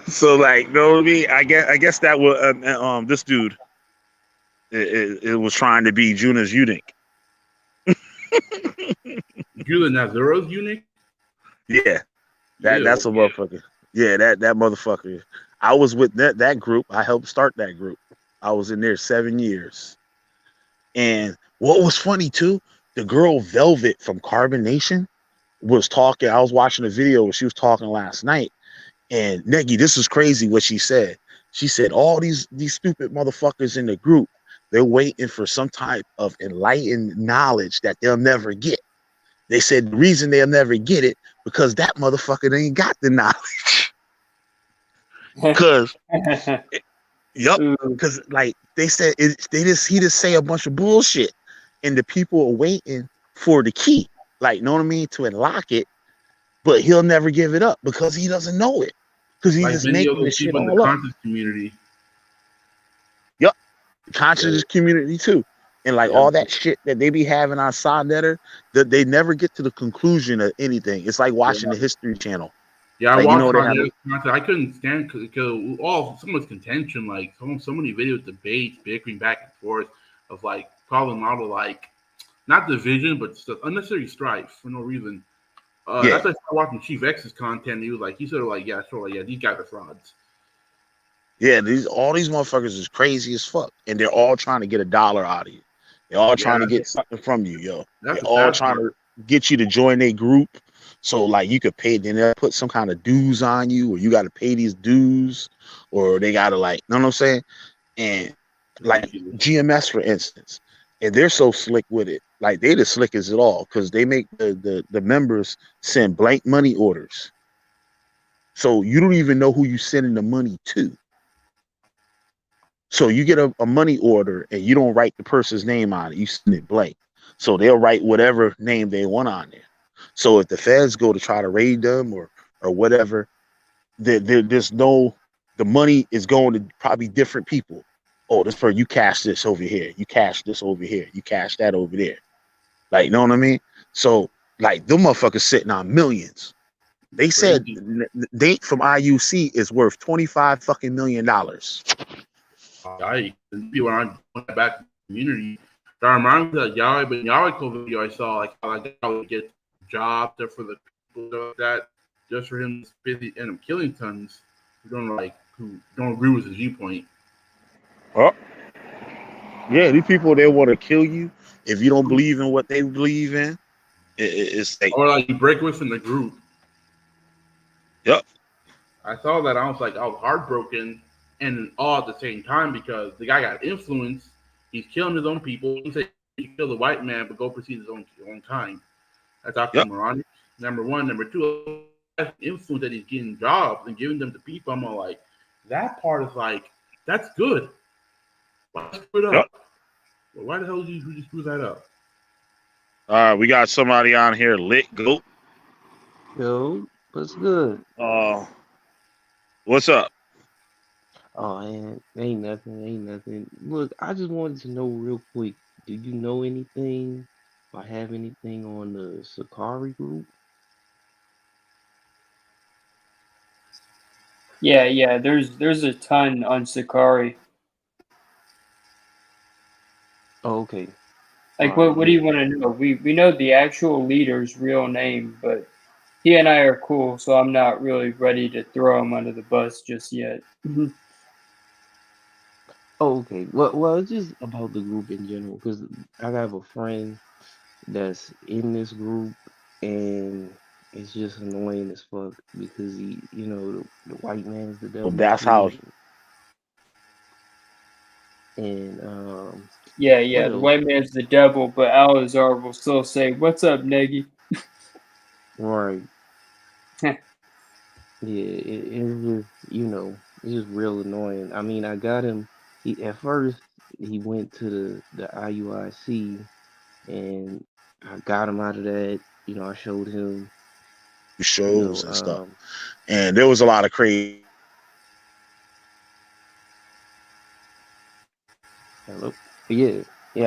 So like, know what I mean? I guess that was this dude. It was trying to be Juna's eunuch. Judah Nazar's eunuch. Yeah, that's a motherfucker. Yeah, that motherfucker. I was with that group. I helped start that group. I was in there 7 years. And what was funny too, the girl Velvet from Carbon Nation was talking. I was watching a video where she was talking last night. And Negi, this is crazy what she said. She said all these stupid motherfuckers in the group, they're waiting for some type of enlightened knowledge that they'll never get. They said the reason they'll never get it because that motherfucker ain't got the knowledge. Because because like they said, he just say a bunch of bullshit, and the people are waiting for the key, like, know what I mean, to unlock it, but he'll never give it up because he doesn't know it, because he's like just many of making the those shit people in the all up. conscious community. Conscious community too. And like all that shit that they be having on Sodnetter, that they never get to the conclusion of anything. It's like watching the History Channel. Yeah, like, I watched I couldn't stand because so much contention, like so many videos, debates, bickering back and forth of like calling out of like not division, but just unnecessary strife for no reason. Yeah, That's why I started watching Chief X's content. He said like, yeah, sure, yeah, these guys are frauds. yeah. All these motherfuckers is crazy as fuck, and they're all trying to get $1 out of you. They're all trying to get something from you, yo. That's They're the all sad trying part. to get you to join their group, so like you could pay. Then they'll put some kind of dues on you, or you got to pay these dues, or they got to like, you know what I'm saying? And like Ridiculous. GMS, for instance, and they're so slick with it. Like they the slickest at all because they make the members send blank money orders, so you don't even know who you sending the money to. So you get a money order and you don't write the person's name on it. You send it blank. So they'll write whatever name they want on there. So if the feds go to try to raid them or whatever, there's no, the money is going to probably different people. Oh, this person, you cash this over here. You cash this over here. You cash that over there. Like, you know what I mean? So like them motherfuckers sitting on millions. They said Crazy. they from IUC is worth $25 million. I people aren't going back to the community. That reminds me of that Yahweh video I saw, like how that guy would get jobs there for the people like that, just for him to busy end up killing tons who don't agree with his viewpoint. Oh, yeah, these people, they want to kill you if you don't believe in what they believe in. It's like, Or like you break away from the group. yep, I saw that, I was heartbroken and all at the same time because the guy got influenced. He's killing his own people. He said he killed the white man, but go proceed his own kind. That's yep. oxymoronic. Number one. Number two, influence that he's getting jobs and giving them to people. I'm all like, that part is like, that's good. Why screw it Yep. up? Why the hell did you screw that up? We got somebody on here, Lit Goat. Yo, what's good? What's up? Oh, ain't nothing. Look, I just wanted to know real quick, do you know anything or have anything on the Sakari group? Yeah. There's a ton on Sakari. Oh, okay. Like, All right, what do you yeah. want to know? We know the actual leader's real name, but he and I are cool, so I'm not really ready to throw him under the bus just yet. Oh, okay. Well, it's just about the group in general, because I have a friend that's in this group, and it's just annoying as fuck because the white man's the So devil that's how. too, and Yeah. what The else? white man's the devil, but Alazar will still say, "What's up, Negi?" Right. Yeah, it's just, it's just real annoying. I mean, I got him. At first he went to the IUIC, and I got him out of that. I showed him, shows and stuff. And there was a lot of crazy. hello. Yeah,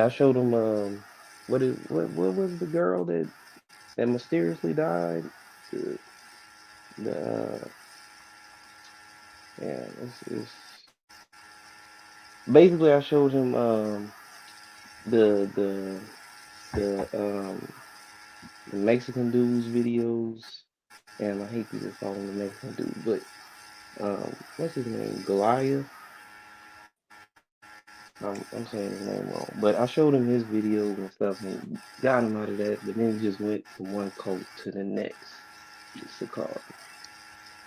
I showed him. What was the girl that mysteriously died? The yeah, it's basically I showed him the the the Mexican dude's videos, and I hate to just call him the Mexican dude, but what's his name? Goliath. I'm saying his name wrong, but I showed him his videos and stuff and got him out of that. But then he just went from one cult to the next, Sakari,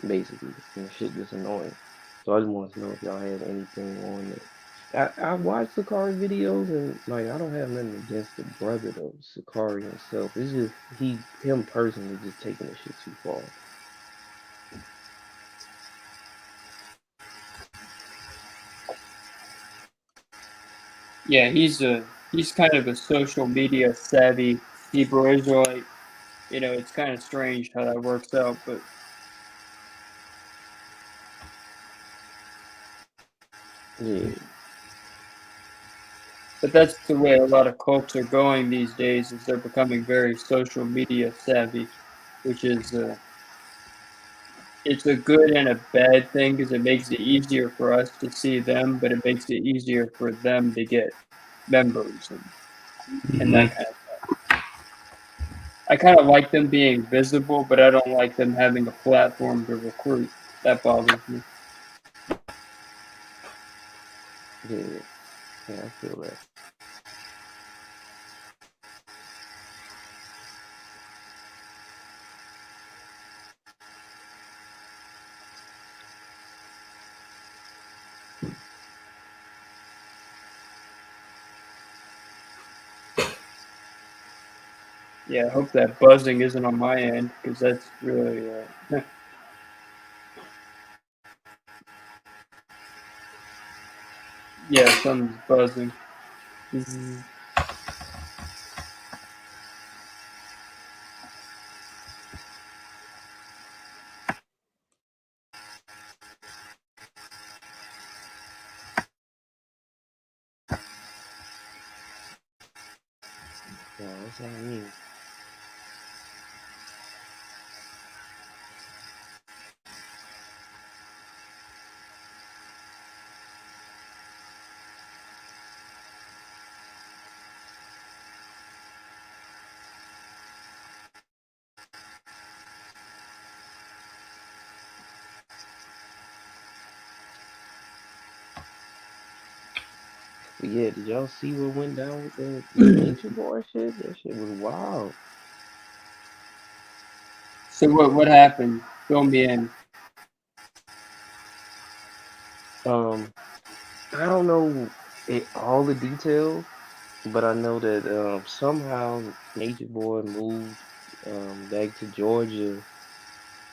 basically, and shit just annoying. So I just want to know if y'all had anything on it. I watched Sakari videos and like I don't have nothing against the brother though, Sakari himself. It's just him personally just taking this shit too far. Yeah, he's kind of a social media savvy Hebrew Israelite. It's kind of strange how that works out, but Yeah. that's the way a lot of cults are going these days. Is they're becoming very social media savvy, which is it's a good and a bad thing because it makes it easier for us to see them, but it makes it easier for them to get members and that kind of stuff. I kind of like them being visible, but I don't like them having a platform to recruit. That bothers me. Yeah, yeah, I feel that. Yeah, I hope that buzzing isn't on my end, because that's really, yeah, something's buzzing. Zzz. Yeah, what's that mean? But yeah, did y'all see what went down with the Nature Boy shit? That shit was wild. So what happened? Fill me in. I don't know all the details, but I know that somehow Nature Boy moved back to Georgia,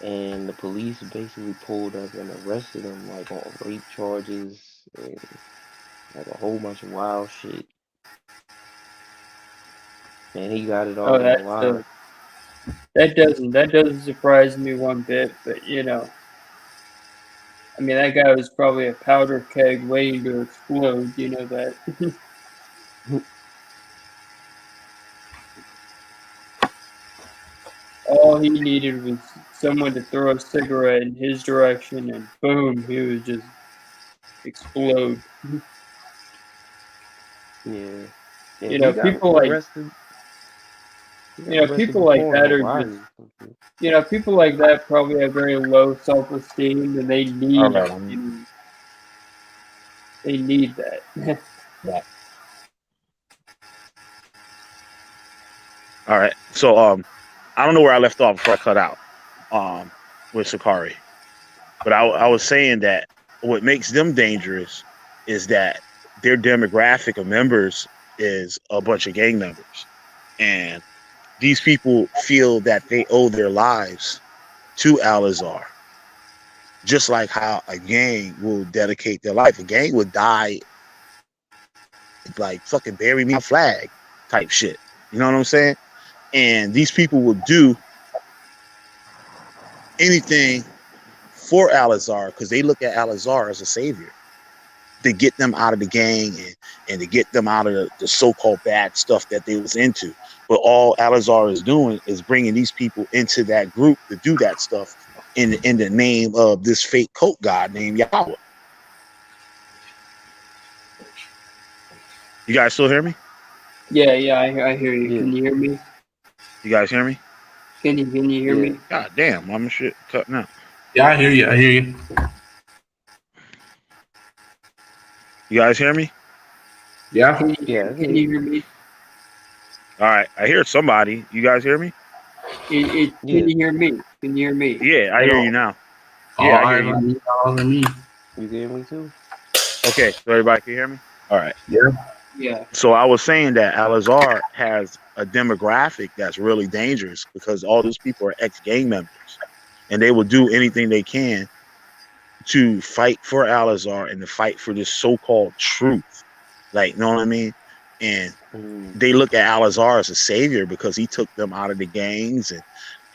and the police basically pulled up and arrested him like on rape charges and like a whole bunch of wild shit. And he got it Oh, all on live. that doesn't surprise me one bit. But I mean, that guy was probably a powder keg waiting to explode. You know that. All he needed was someone to throw a cigarette in his direction, and boom, he would just explode. Yeah. Yeah, he got People like arrested. He got arrested people like before in that are just Hawaii. Some shit. people like that probably have very low self-esteem, and All right. they need that. Yeah. All right. So I don't know where I left off before I cut out with Sakari, but I was saying that what makes them dangerous is that their demographic of members is a bunch of gang members, and these people feel that they owe their lives to Al-Azhar, just like how a gang will dedicate their life. A gang would die like fucking bury me a flag type shit. You know what I'm saying? And these people will do anything for Al-Azhar because they look at Al-Azhar as a savior to get them out of the gang and to get them out of the so-called bad stuff that they was into. But all Al-Azhar is doing is bringing these people into that group to do that stuff in the name of this fake cult god named Yahweh. You guys still hear me? Yeah, I hear you. Yeah, Can you hear me? You guys hear me? Can you hear yeah. me? God damn, I'm shit cutting out. Yeah, I hear you. I hear you. You guys hear me? Yeah. Yeah, I Can hear you you. hear me? All right, I hear somebody. You guys hear me? Can Yeah. you hear me? Can you hear me? Yeah, I hear you now. All Yeah, I hear eyes you. on me. All on me. You hear me too? Okay, so everybody can hear me? All right. Yeah. Yeah. So I was saying that Al-Azhar has a demographic that's really dangerous because all those people are ex-gang members, and they will do anything they can to fight for Al-Azhar and to fight for this so-called truth. Like, you know what I mean? And Mm. they look at Al-Azhar as a savior because he took them out of the gangs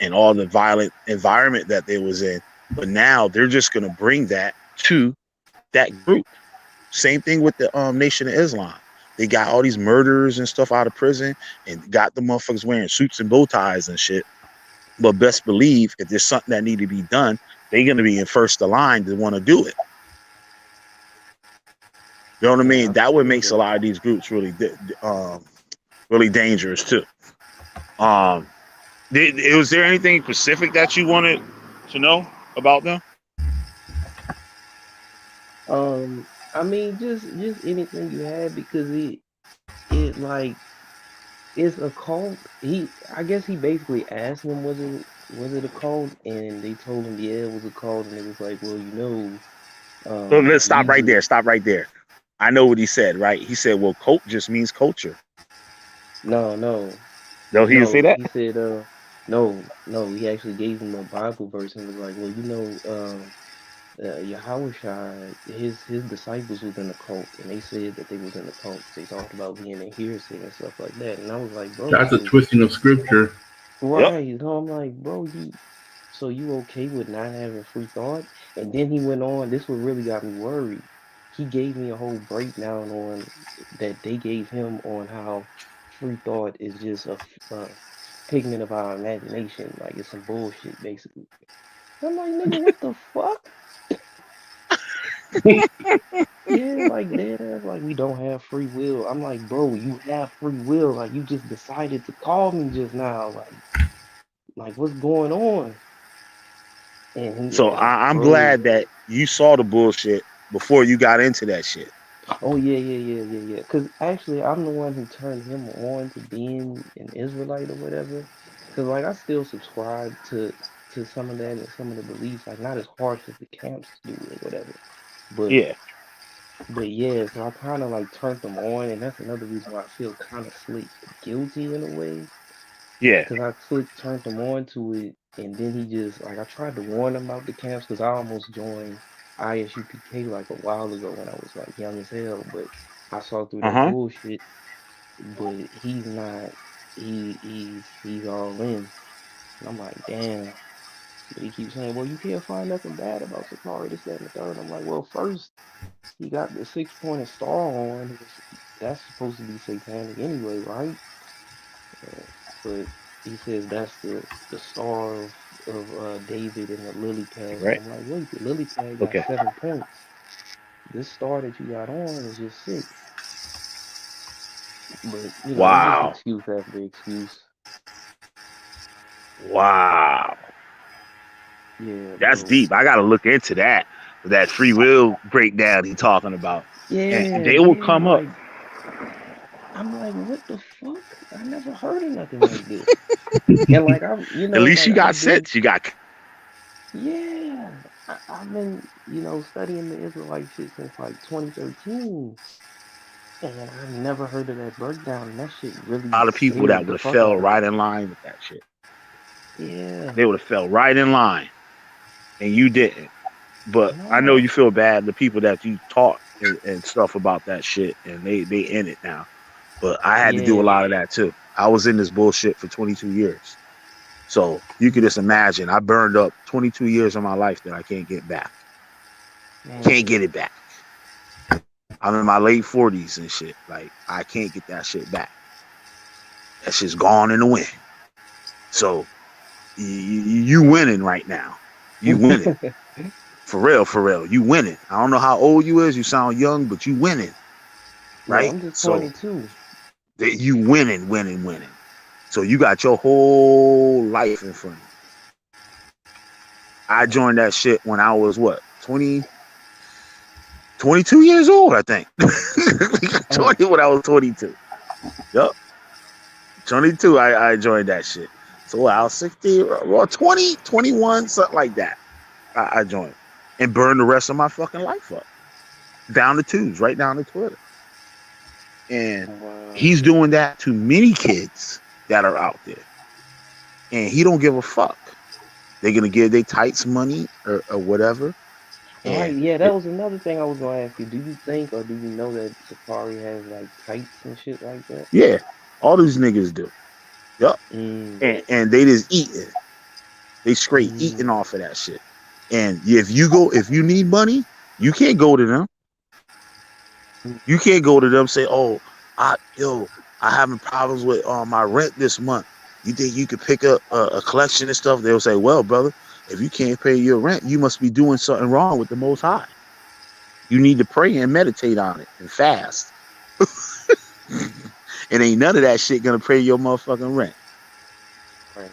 and all the violent environment that they was in. But now they're just going to bring that to that group. Same thing with the Nation of Islam. They got all these murderers and stuff out of prison and got the motherfuckers wearing suits and bow ties and shit. But best believe if there's something that need to be done, they're going to be in first of line to want to do it. You know what I Yeah, mean? I That what feel makes a that. lot of these groups really, really dangerous too. Um, Was there anything specific that you wanted to know about them? I mean, just anything you had because it like it's a cult. I guess he basically asked them, was it a cult? And they told him, yeah, it was a cult. And it was like, well, So let's stop right Jesus. there. Stop right there. I know what he said, right? He said, well, cult just means culture. No, no, No, he didn't say no. that? He said, no, no. He actually gave him a Bible verse and was like, well, Yahushua, his disciples was in the cult, and they said that they was in the cult. They talked about being a hearsay and stuff like that. And I was like, bro, That's a so twisting of scripture. Yep. right? So I'm like, bro, you okay with not having free thought? And then he went on. This what really got me worried. He gave me a whole breakdown on that they gave him on how free thought is just a figment of our imagination. Like it's some bullshit, basically. I'm like, nigga, what the fuck? Yeah, like dead ass, like we don't have free will. I'm like, bro, you have free will. Like you just decided to call me just now. Like what's going on? And he So like, I'm bro, glad that you saw the bullshit before you got into that shit. oh yeah. Cause actually, I'm the one who turned him on to being an Israelite or whatever. Cause like I still subscribe to some of that and some of the beliefs, like not as harsh as the camps do or whatever. But Yeah. But yeah, so I kind of like turned them on, and that's another reason why I feel kind of slick guilty in a way, Yeah. because I slick turned them on to it, and then he just like I tried to warn him about the camps because I almost joined ISUPK like a while ago when I was like young as hell, but I saw through that Uh-huh. bullshit. But he's not, he's all in, and I'm like, damn. But he keeps saying, well, you can't find nothing bad about Sakari, this, that, and the third. I'm like, well, first. He got the 6-pointed star on, which that's supposed to be satanic anyway, right? Uh, but he says that's the star of David and the lily pad, and Right. I'm like, wait, the lily pad got Okay. 7 points. This star that you got on is just 6. But it's just Wow. excuse after excuse. Wow. Yeah, That's bro. deep. I gotta look into that free will breakdown he talking about. And Yeah, they will yeah. come up. Like I'm like, what the fuck? I never heard of nothing like this. And like At least like you got I've been. sense. You got Yeah, I've been, studying the Israelite shit since like 2013, and I've never heard of that breakdown, and that shit a really lot of people that scared would the have fuck fell out of me. right in line with that shit. Yeah, They would have fell right in line, and you didn't. But I know you no, feel bad. The people that you taught and stuff about that shit, and they in it now. But I had to do a yeah, lot of that too. I was in this bullshit for 22 years. So you could mm, just imagine I burned up 22 years of my life that I can't get back. Can't man, get it back. I'm in my late 40s and shit. Like I can't get that shit back. That shit's gone in the wind. So you winning right now. You winning. For real, for real. You winning. I don't know how old you is. You sound young, but you winning, yeah, right? I'm just So 22. you winning, winning, winning. So you got your whole life in front of you. I joined that shit when I was what, 22 years old, I think. Mm, 20 when I was 22. Yup. 22, I joined that shit. So I was 60, well, 20, 21, something like that. I joined and burned the rest of my fucking life up. Down the tubes, right down the toilet. And wow, he's doing that to many kids that are out there. And he don't give a fuck. They're gonna give their tights money or whatever. right, And yeah, that was another thing I was gonna ask you. Do you think or do you know that Safari has like tights and shit like that? yeah, all these niggas do. Yup. Mm, And they just eating. They straight eating mm, off of that shit. And if you need money, you can't go to them. mm, You can't go to them say, "Oh, I having problems with my rent this month. You think you could pick up a collection and stuff?" They'll say, "Well, brother, if you can't pay your rent, you must be doing something wrong with the Most High. You need to pray and meditate on it and fast." And ain't none of that shit gonna pay your motherfucking rent. right.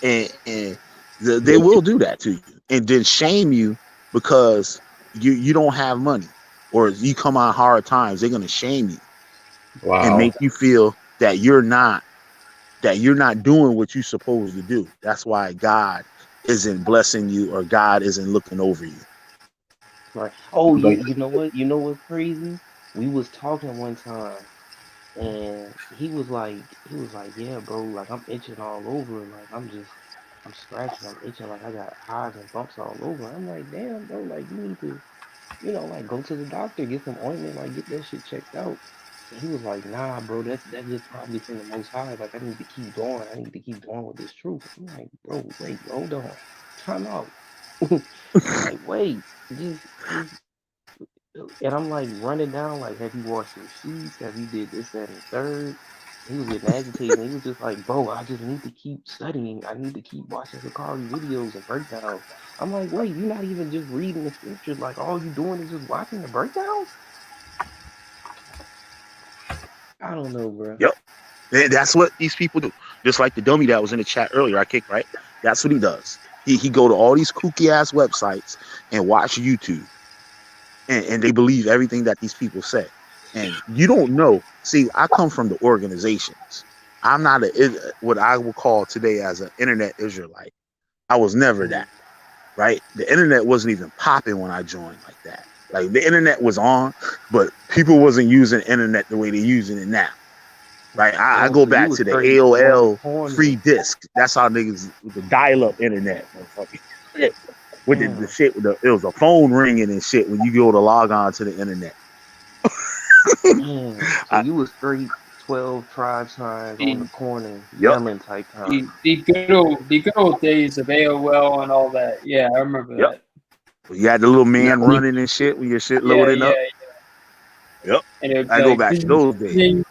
and they will do that to you, and then shame you because you don't have money or you come on hard times. They're gonna shame you and Wow. make you feel that you're not doing what you're supposed to do. That's why God isn't blessing you or God isn't looking over you. Right. Oh, Like, you know what? You know what's crazy? We was talking one time, and he was like, yeah, bro, like I'm itching all over, like I'm scratching, I'm itching, like I got hives and bumps all over. I'm like, damn, bro, like you need to, like go to the doctor, get some ointment, like get that shit checked out. And he was like, nah, bro, that's just probably from the Most High. Like I need to keep going. I need to keep going with this truth. I'm like, bro, wait, hold on, time out. Like, wait, just and I'm like running down, like, have you washed your sheets? Have you did this, that, and the third? He was getting agitated. And he was just like, bro, I just need to keep studying. I need to keep watching Sakari videos and breakdowns. I'm like, wait, you're not even just reading the scriptures. Like, all you doing is just watching the breakdowns? I don't know, bro. Yep. And that's what these people do. Just like the dummy that was in the chat earlier, I kicked, right? That's what he does. He go to all these kooky ass websites and watch YouTube, and they believe everything that these people say. And you don't know. See, I come from the organizations. I'm not what I will call today as an internet Israelite. I was never Mm, that, right? The internet wasn't even popping when I joined like that. Like the internet was on, but people wasn't using internet the way they're using it now. Right. I oh, go so you back was to the straight on the AOL free corner. disc. That's how niggas with the dial-up internet, motherfucker. With the Damn. shit it was a phone ringing and shit when you go to log on to the internet. Damn. So I, you was straight 12 tribe signs on the The, corner yep, yelling type time. the good old days of AOL and all that. Yeah, I remember yep. that. You had the little now, man running and shit when your shit Yeah, loading yeah, up. Yep. and it was I go like back to those days. bing,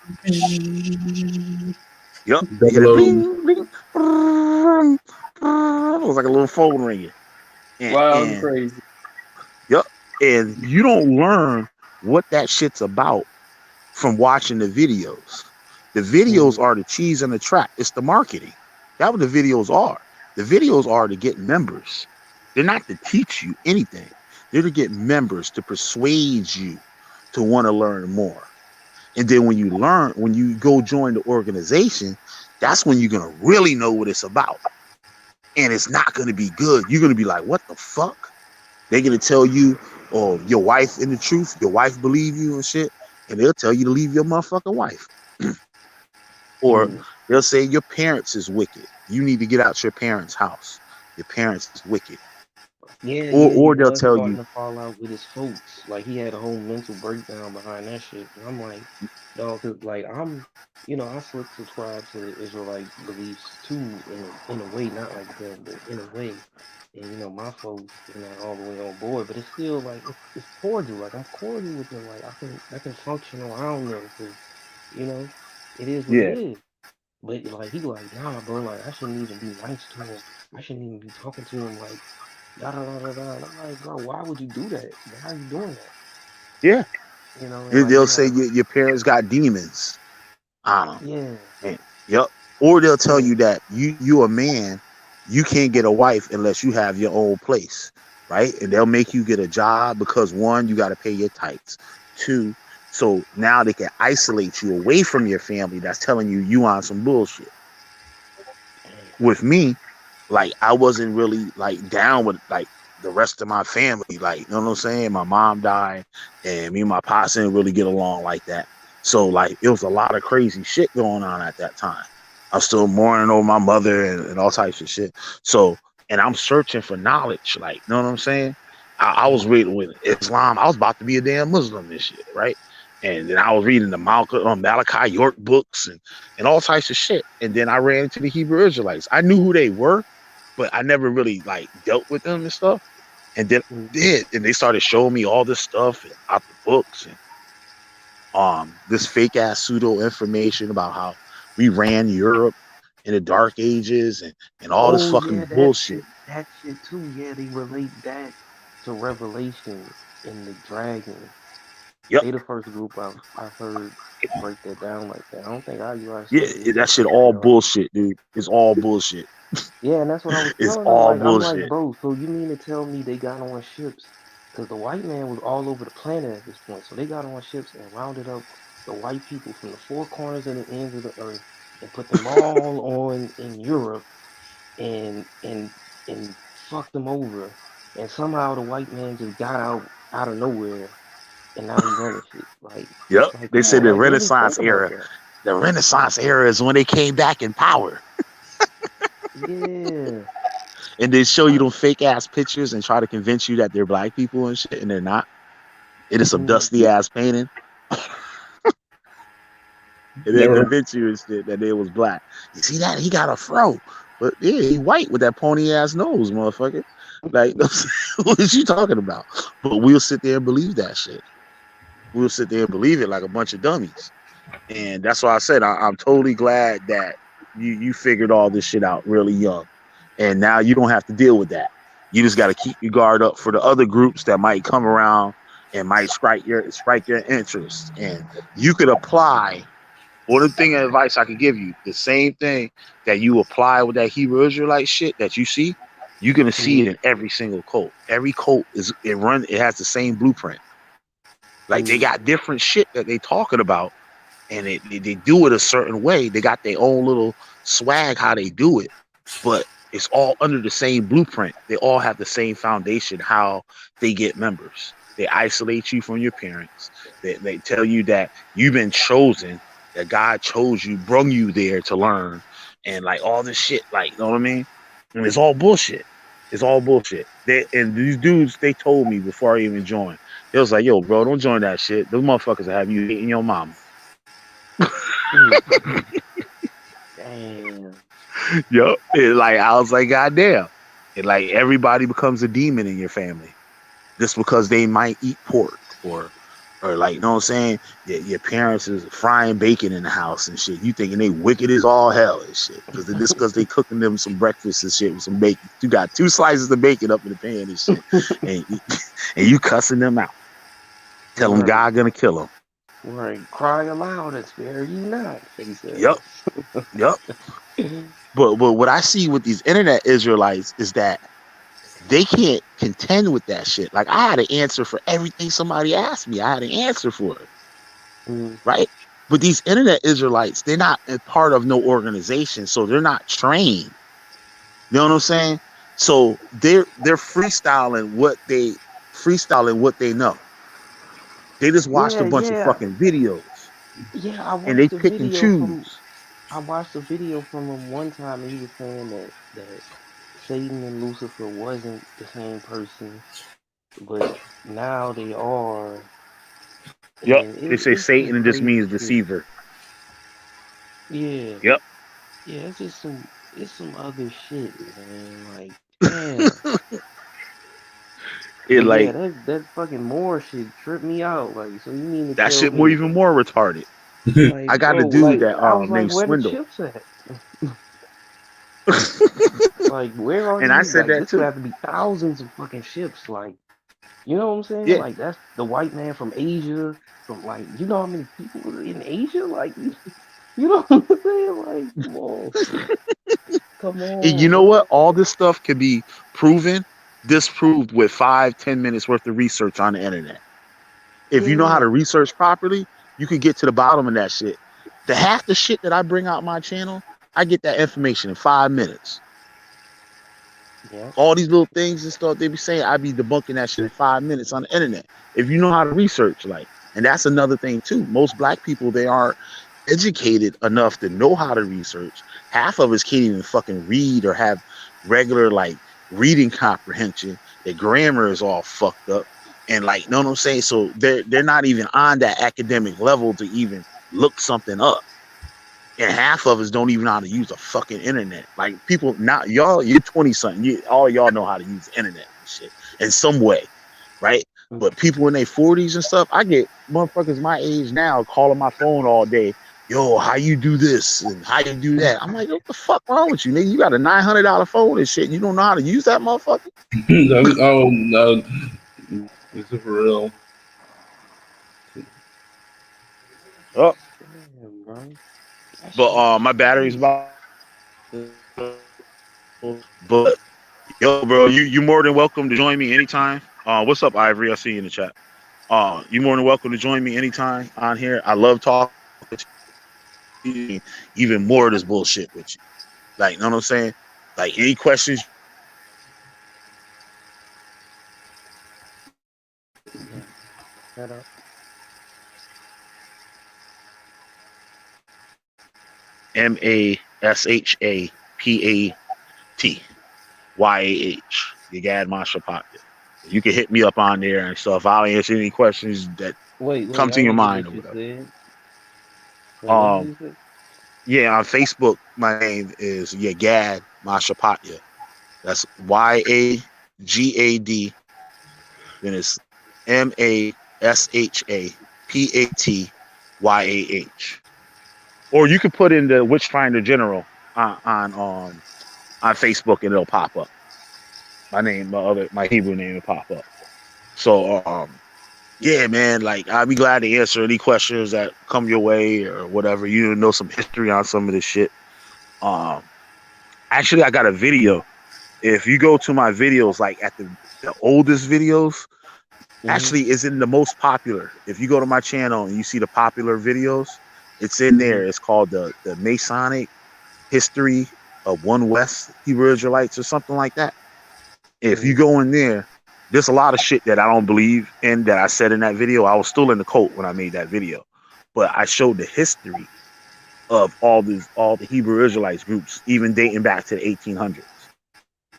Yep. You hear double the O. bling, bling. It was like a little phone ringing. And, wild and and crazy. yep. And you don't learn what that shit's about from watching the videos. The videos Mm, are the cheese and the trap. It's the marketing. That's what the videos are. The videos are to get members. They're not to teach you anything. They're to get members to persuade you to want to learn more. And then when you go join the organization, that's when you're gonna really know what it's about. And it's not gonna be good. You're gonna be like, what the fuck? They're gonna tell you, oh, your wife in the truth, your wife believe you and shit, and they'll tell you to leave your motherfucking wife. Or mm. they'll say your parents is wicked. You need to get out your parents' house. Your parents is wicked. Yeah, Or yeah, he or they'll was tell starting you, to fall out with his folks. Like he had a whole mental breakdown behind that shit. And I'm like, dog, 'cause like I subscribe to the Israelite beliefs too, in a way, not like them, but in a way. And my folks, they're not all the way on board, but it's still like it's cordial. Like I'm cordial with them. Like I can function around them because, you know, it is what it yeah, is. But like he like, nah, bro, like I shouldn't even be nice to him. I shouldn't even be talking to him like da da da da da. And I'm like, bro, why would you do that? Why are you doing that? yeah. And like They'll you say gotta, your parents got demons on them. yeah, And, yep. Or they'll tell yeah, you that you a man, you can't get a wife unless you have your own place, right? And they'll make you get a job because one, you got to pay your tithes. Two, so now they can isolate you away from your family that's telling you on some bullshit. damn, With me, like I wasn't really like down with like the rest of my family. Like, you know what I'm saying? My mom died and me and my pops didn't really get along like that. So like it was a lot of crazy shit going on at that time. I'm still mourning over my mother and all types of shit. So and I'm searching for knowledge, like, you know what I'm saying? I was mm, reading with Islam. I was about to be a damn Muslim and shit, right? And then I was reading the Malachi York books and all types of shit. And then I ran into the Hebrew Israelites. I knew who they were, but I never really like dealt with them and stuff. And then mm. and they started showing me all this stuff out the books and this fake ass pseudo information about how we ran Europe in the dark ages and all this Oh yeah, fucking that bullshit. shit, that shit too. Yeah, they relate that to Revelation and the dragon. Yep. They the first group I've heard break that down like that. I don't think IUIC Yeah, did that shit break it all down like that. bullshit, dude. It's all bullshit. Yeah, and that's what I was It's telling them. all Like, I'm like, bullshit. bro, so you mean to tell me they got on ships? Because the white man was all over the planet at this point. So they got on ships and rounded up the white people from the four corners and the ends of the earth and put them all on in Europe and fucked them over. And somehow the white man just got out of nowhere and now he running shit. Yep. Like They come say on, the like really Renaissance think about era. that. The Renaissance era is when they came back in power. Yeah. And they show you them fake ass pictures and try to convince you that they're black people and shit, and they're not. It is some Mm, dusty ass painting. And they'll Never. convince you and shit that they was black. You see that? He got a fro. But yeah, he white with that pony ass nose, motherfucker. Like, what is you talking about? But we'll sit there and believe that shit. We'll sit there and believe it like a bunch of dummies. And that's why I said I'm totally glad that you figured all this shit out really young. And now you don't have to deal with that. You just got to keep your guard up for the other groups that might come around and might strike your interest. And you could apply one thing of advice I could give you, the same thing that you apply with that Hebrew Israelite shit that you see, you're gonna see it mm, in every single cult. Every cult it has the same blueprint. Like they mm, got different shit that they talking about, and they do it a certain way. They got their own little swag how they do it, but it's all under the same blueprint. They all have the same foundation how they get members. They isolate you from your parents. They tell you that you've been chosen, that God chose you, brung you there to learn, and like all this shit, like you know what I mean? And it's all bullshit. It's all bullshit. And these dudes, they told me before I even joined, they was like, "Yo, bro, don't join that shit. Those motherfuckers will have you hating your mama." mm. Damn. Yep. Like I was like, God damn. And like everybody becomes a demon in your family just because they might eat pork or like you know what I'm saying? Your parents is frying bacon in the house and shit. You thinking they wicked as all hell and shit. Because they cooking them some breakfast and shit with some bacon. You got 2 slices of bacon up in the pan and shit. and you cussing them out. Tell them Right. God gonna kill them. Right. Cry aloud and spare ye not, face Yep. ass. Yep. But what I see with these internet Israelites is that they can't contend with that shit. Like I had an answer for everything somebody asked me. I had an answer for it, Mm, right? But these internet Israelites, they're not a part of no organization, so they're not trained. You know what I'm saying? So they're freestyling what they know. They just watched a yeah, bunch of yeah. fucking videos Yeah, I and they watched a pick and video from choose. I watched a video from him one time and he was saying that Satan and Lucifer wasn't the same person, but now they are, Yep. and They say it's some Satan just crazy means shit. deceiver. Yeah, Yep. yeah, it's some other shit, man. Like, damn. It But yeah, like that fucking Moore shit tripped me out. Like, so you mean to that tell shit more me, even more retarded. I like, got a bro, dude like that I was like, named where the Swindle. chips at? Like, where are And I these? said Like, that this would too. have to be thousands of fucking ships. Like, you know what I'm saying? Yeah. Like, that's the white man from Asia. From like, you know how many people are in Asia? Like, you know what I'm saying? Like, come And you on, know what? bro. All this stuff can be proven, disproved with 5-10 minutes worth of research on the internet. If you know how Yeah, to research properly, you can get to the bottom of that shit. The half the shit that I bring out my channel, I get that information in 5 minutes. yeah. All these little things and stuff they be saying, I be debunking that shit in 5 minutes on the internet. If you know how to research, like, and that's another thing too. Most black people, they aren't educated enough to know how to research. Half of us can't even fucking read or have regular like reading comprehension. Their grammar is all fucked up. And like, you know what I'm saying? So they're not even on that academic level to even look something up. And half of us don't even know how to use a fucking internet. Like people now, y'all, you're 20 something. All y'all know how to use the internet and shit in some way, right? But people in their 40s and stuff, I get motherfuckers my age now calling my phone all day. Yo, how you do this and how you do that? I'm like, what the fuck wrong with you, nigga? You got a $900 phone and shit. You don't know how to use that motherfucker? Oh no, this is for real. Oh, Damn, bro. That shit but my battery's crazy. about. But yo, bro, you more than welcome to join me anytime. What's up, Ivory? I see you in the chat. You more than welcome to join me anytime on here. I love talking to you. Even more of this bullshit with you. Like, you know what I'm saying? Like, any questions? Yeah. Shut up. MASHAPATYAH. Yagad Mashapatya. You can hit me up on there and stuff. I'll answer any questions that Wait, come I to your didn't get mind what or you whatever. said. Wait, what did Um, you say? yeah, on Facebook, my name is Yagad Mashapatya. That's YAGAD. Then it's MASHAPATYAH. Or you can put in the Witchfinder General on Facebook and it'll pop up. My name, my Hebrew name will pop up. So yeah, man, like I'd be glad to answer any questions that come your way or whatever. You know some history on some of this shit. Um Actually I got a video. If you go to my videos, like at the oldest videos, Mm-hmm. actually is in the most popular. If you go to my channel and you see the popular videos, it's in Mm-hmm. there. It's called the Masonic History of One West Hebrew Israelites or something like that. If you Mm-hmm. go in there, there's a lot of shit that I don't believe in that I said in that video. I was still in the cult when I made that video, but I showed the history of all the Hebrew Israelites groups, even dating back to the 1800s,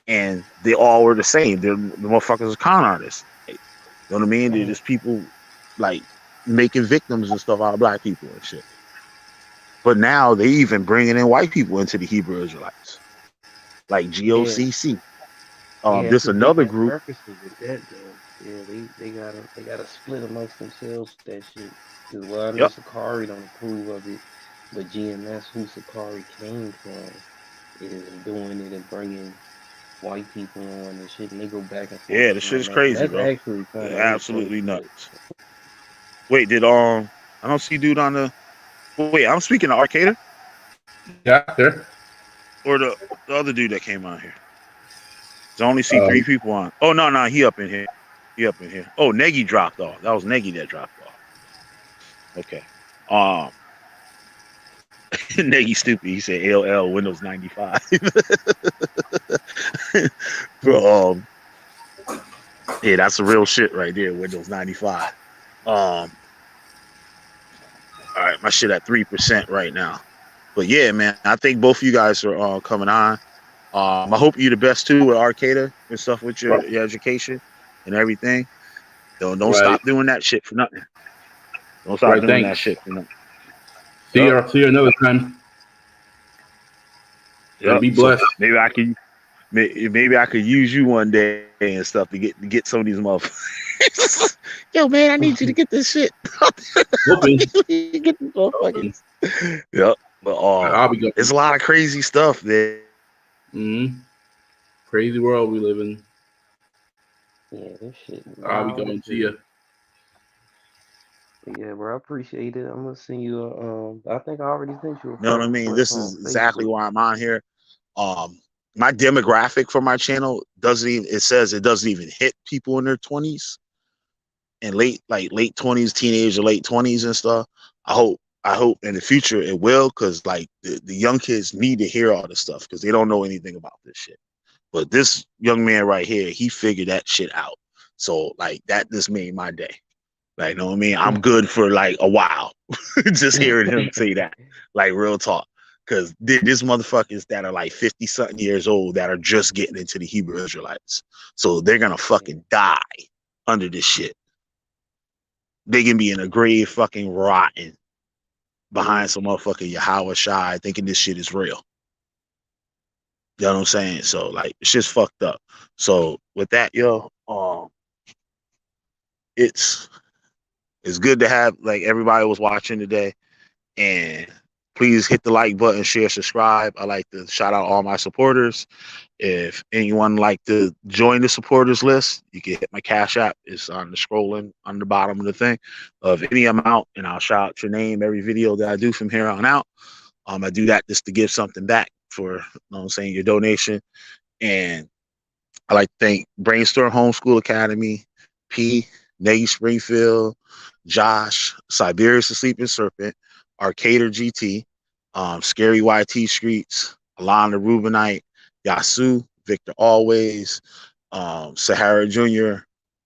and they all were the same. The motherfuckers are con artists. Like, you know what I mean? They're Right. just people like making victims and stuff out of black people and shit. But now they even bringing in white people into the Hebrew Israelites, like Yeah. GOCC. Yeah, it's There's a another different group. purposes with that though. Yeah, they gotta split amongst themselves with that shit. Cause well, I know Yep. Sakari don't approve of it, but GMS, who Sakari came from, is doing it and bringing white people on and shit, and they go back and forth Yeah, this shit on is that. And crazy, that's bro. actually kind of okay, Absolutely but nuts. Wait, did I don't see dude on the wait, I'm speaking to Rkader Yeah, there. or the other dude that came on here. I only see three people on. Oh no, he up in here. He up in here. Oh, Negi dropped off. That was Negi that dropped off. Okay. Um Negi stupid. He said LL Windows 95. um yeah, that's the real shit right there, Windows 95. All right, my shit at 3% right now. But yeah, man, I think both of you guys are coming on. I hope you're the best too with Rkader and stuff with your education and everything. Don't Right. stop doing that shit for nothing. Don't stop Right. doing that Thanks. shit for nothing. See Yep, you. See you another time. And yep. be So blessed. maybe I could use you one day and stuff to get some of these motherfuckers. Yo, man, I need you to get this shit. Hoping. Get these Hoping. motherfuckers. Yep. But I'll be there's going. a lot of crazy stuff there. Mm-hmm. Crazy world we live in. yeah, this shit I'll be wild as going. See ya. hell. But yeah, bro, I appreciate it. I'm gonna send you a I think I already sent you a You know what friend I mean? request This is on exactly Facebook. why I'm on here. Um, my demographic for my channel doesn't even it says it doesn't even hit people in their 20s and late 20s, teenage or late 20s and stuff. I hope in the future it will, because like the young kids need to hear all this stuff because they don't know anything about this shit. But this young man right here, he figured that shit out. So like that just made my day. Like, you know what I mean? I'm good for like a while. Just hearing him say that. Like real talk. Cause there's motherfuckers that are like 50 something years old that are just getting into the Hebrew Israelites. So they're gonna fucking die under this shit. They can be in a grave fucking rotting behind Mm, some motherfucking Yahweh Shai thinking this shit is real. You know what I'm saying? So like it's just fucked up. So with that, yo, it's good to have like everybody was watching today, and Please hit the like button, share, subscribe. I like to shout out all my supporters. If anyone like to join the supporters list, you can hit my Cash App. It's on the scrolling on the bottom of the thing of any amount, and I'll shout out your name every video that I do from here on out. I do that just to give something back for, you know what I'm saying, your donation. And I like to thank Brainstorm Homeschool Academy, P, Negi Springfield, Josh, Siberius the Sleeping Serpent, Rkader GT, Scary YT Streets, Alana Rubinite, Yasu, Victor Always, Sahara Jr.,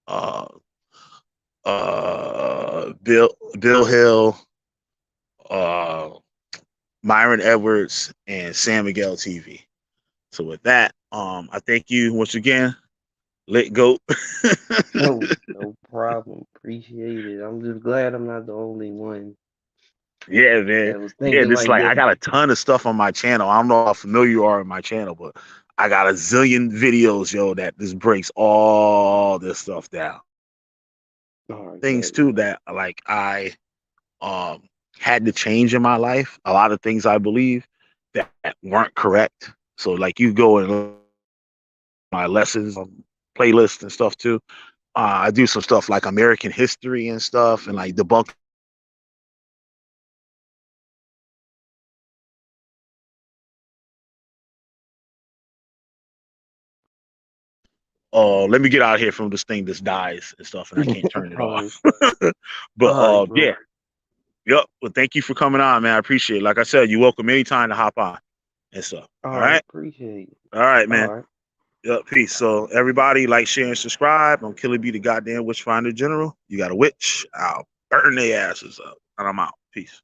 uh, Bill Hill, Myron Edwards, and San Miguel TV. So with that, I thank you once again, Lit Goat. No, no problem. Appreciate it. I'm just glad I'm not the only one Yeah, man. that was Yeah, thinking this like like I that. got a ton of stuff on my channel. I don't know how familiar you are with my channel, but I got a zillion videos, yo, that just breaks all this stuff down. All right, Things bet, too man. that like I had to change in my life. A lot of things I believe that weren't correct. So like you go and look at my lessons playlists and stuff too. I do some stuff like American history and stuff, and like debunk. Let me get out of here from this thing that dies and stuff, and I can't turn it All off. right. But All right, bro. yeah, yep. Well, thank you for coming on, man. I appreciate it. Like I said, you're welcome anytime to hop on and stuff. All All right, right, appreciate it. all right, All man. right. Yep, peace. So everybody, like, share, and subscribe. I'm Killer B, the goddamn Witchfinder General. You got a witch? I'll burn their asses up, and I'm out. Peace.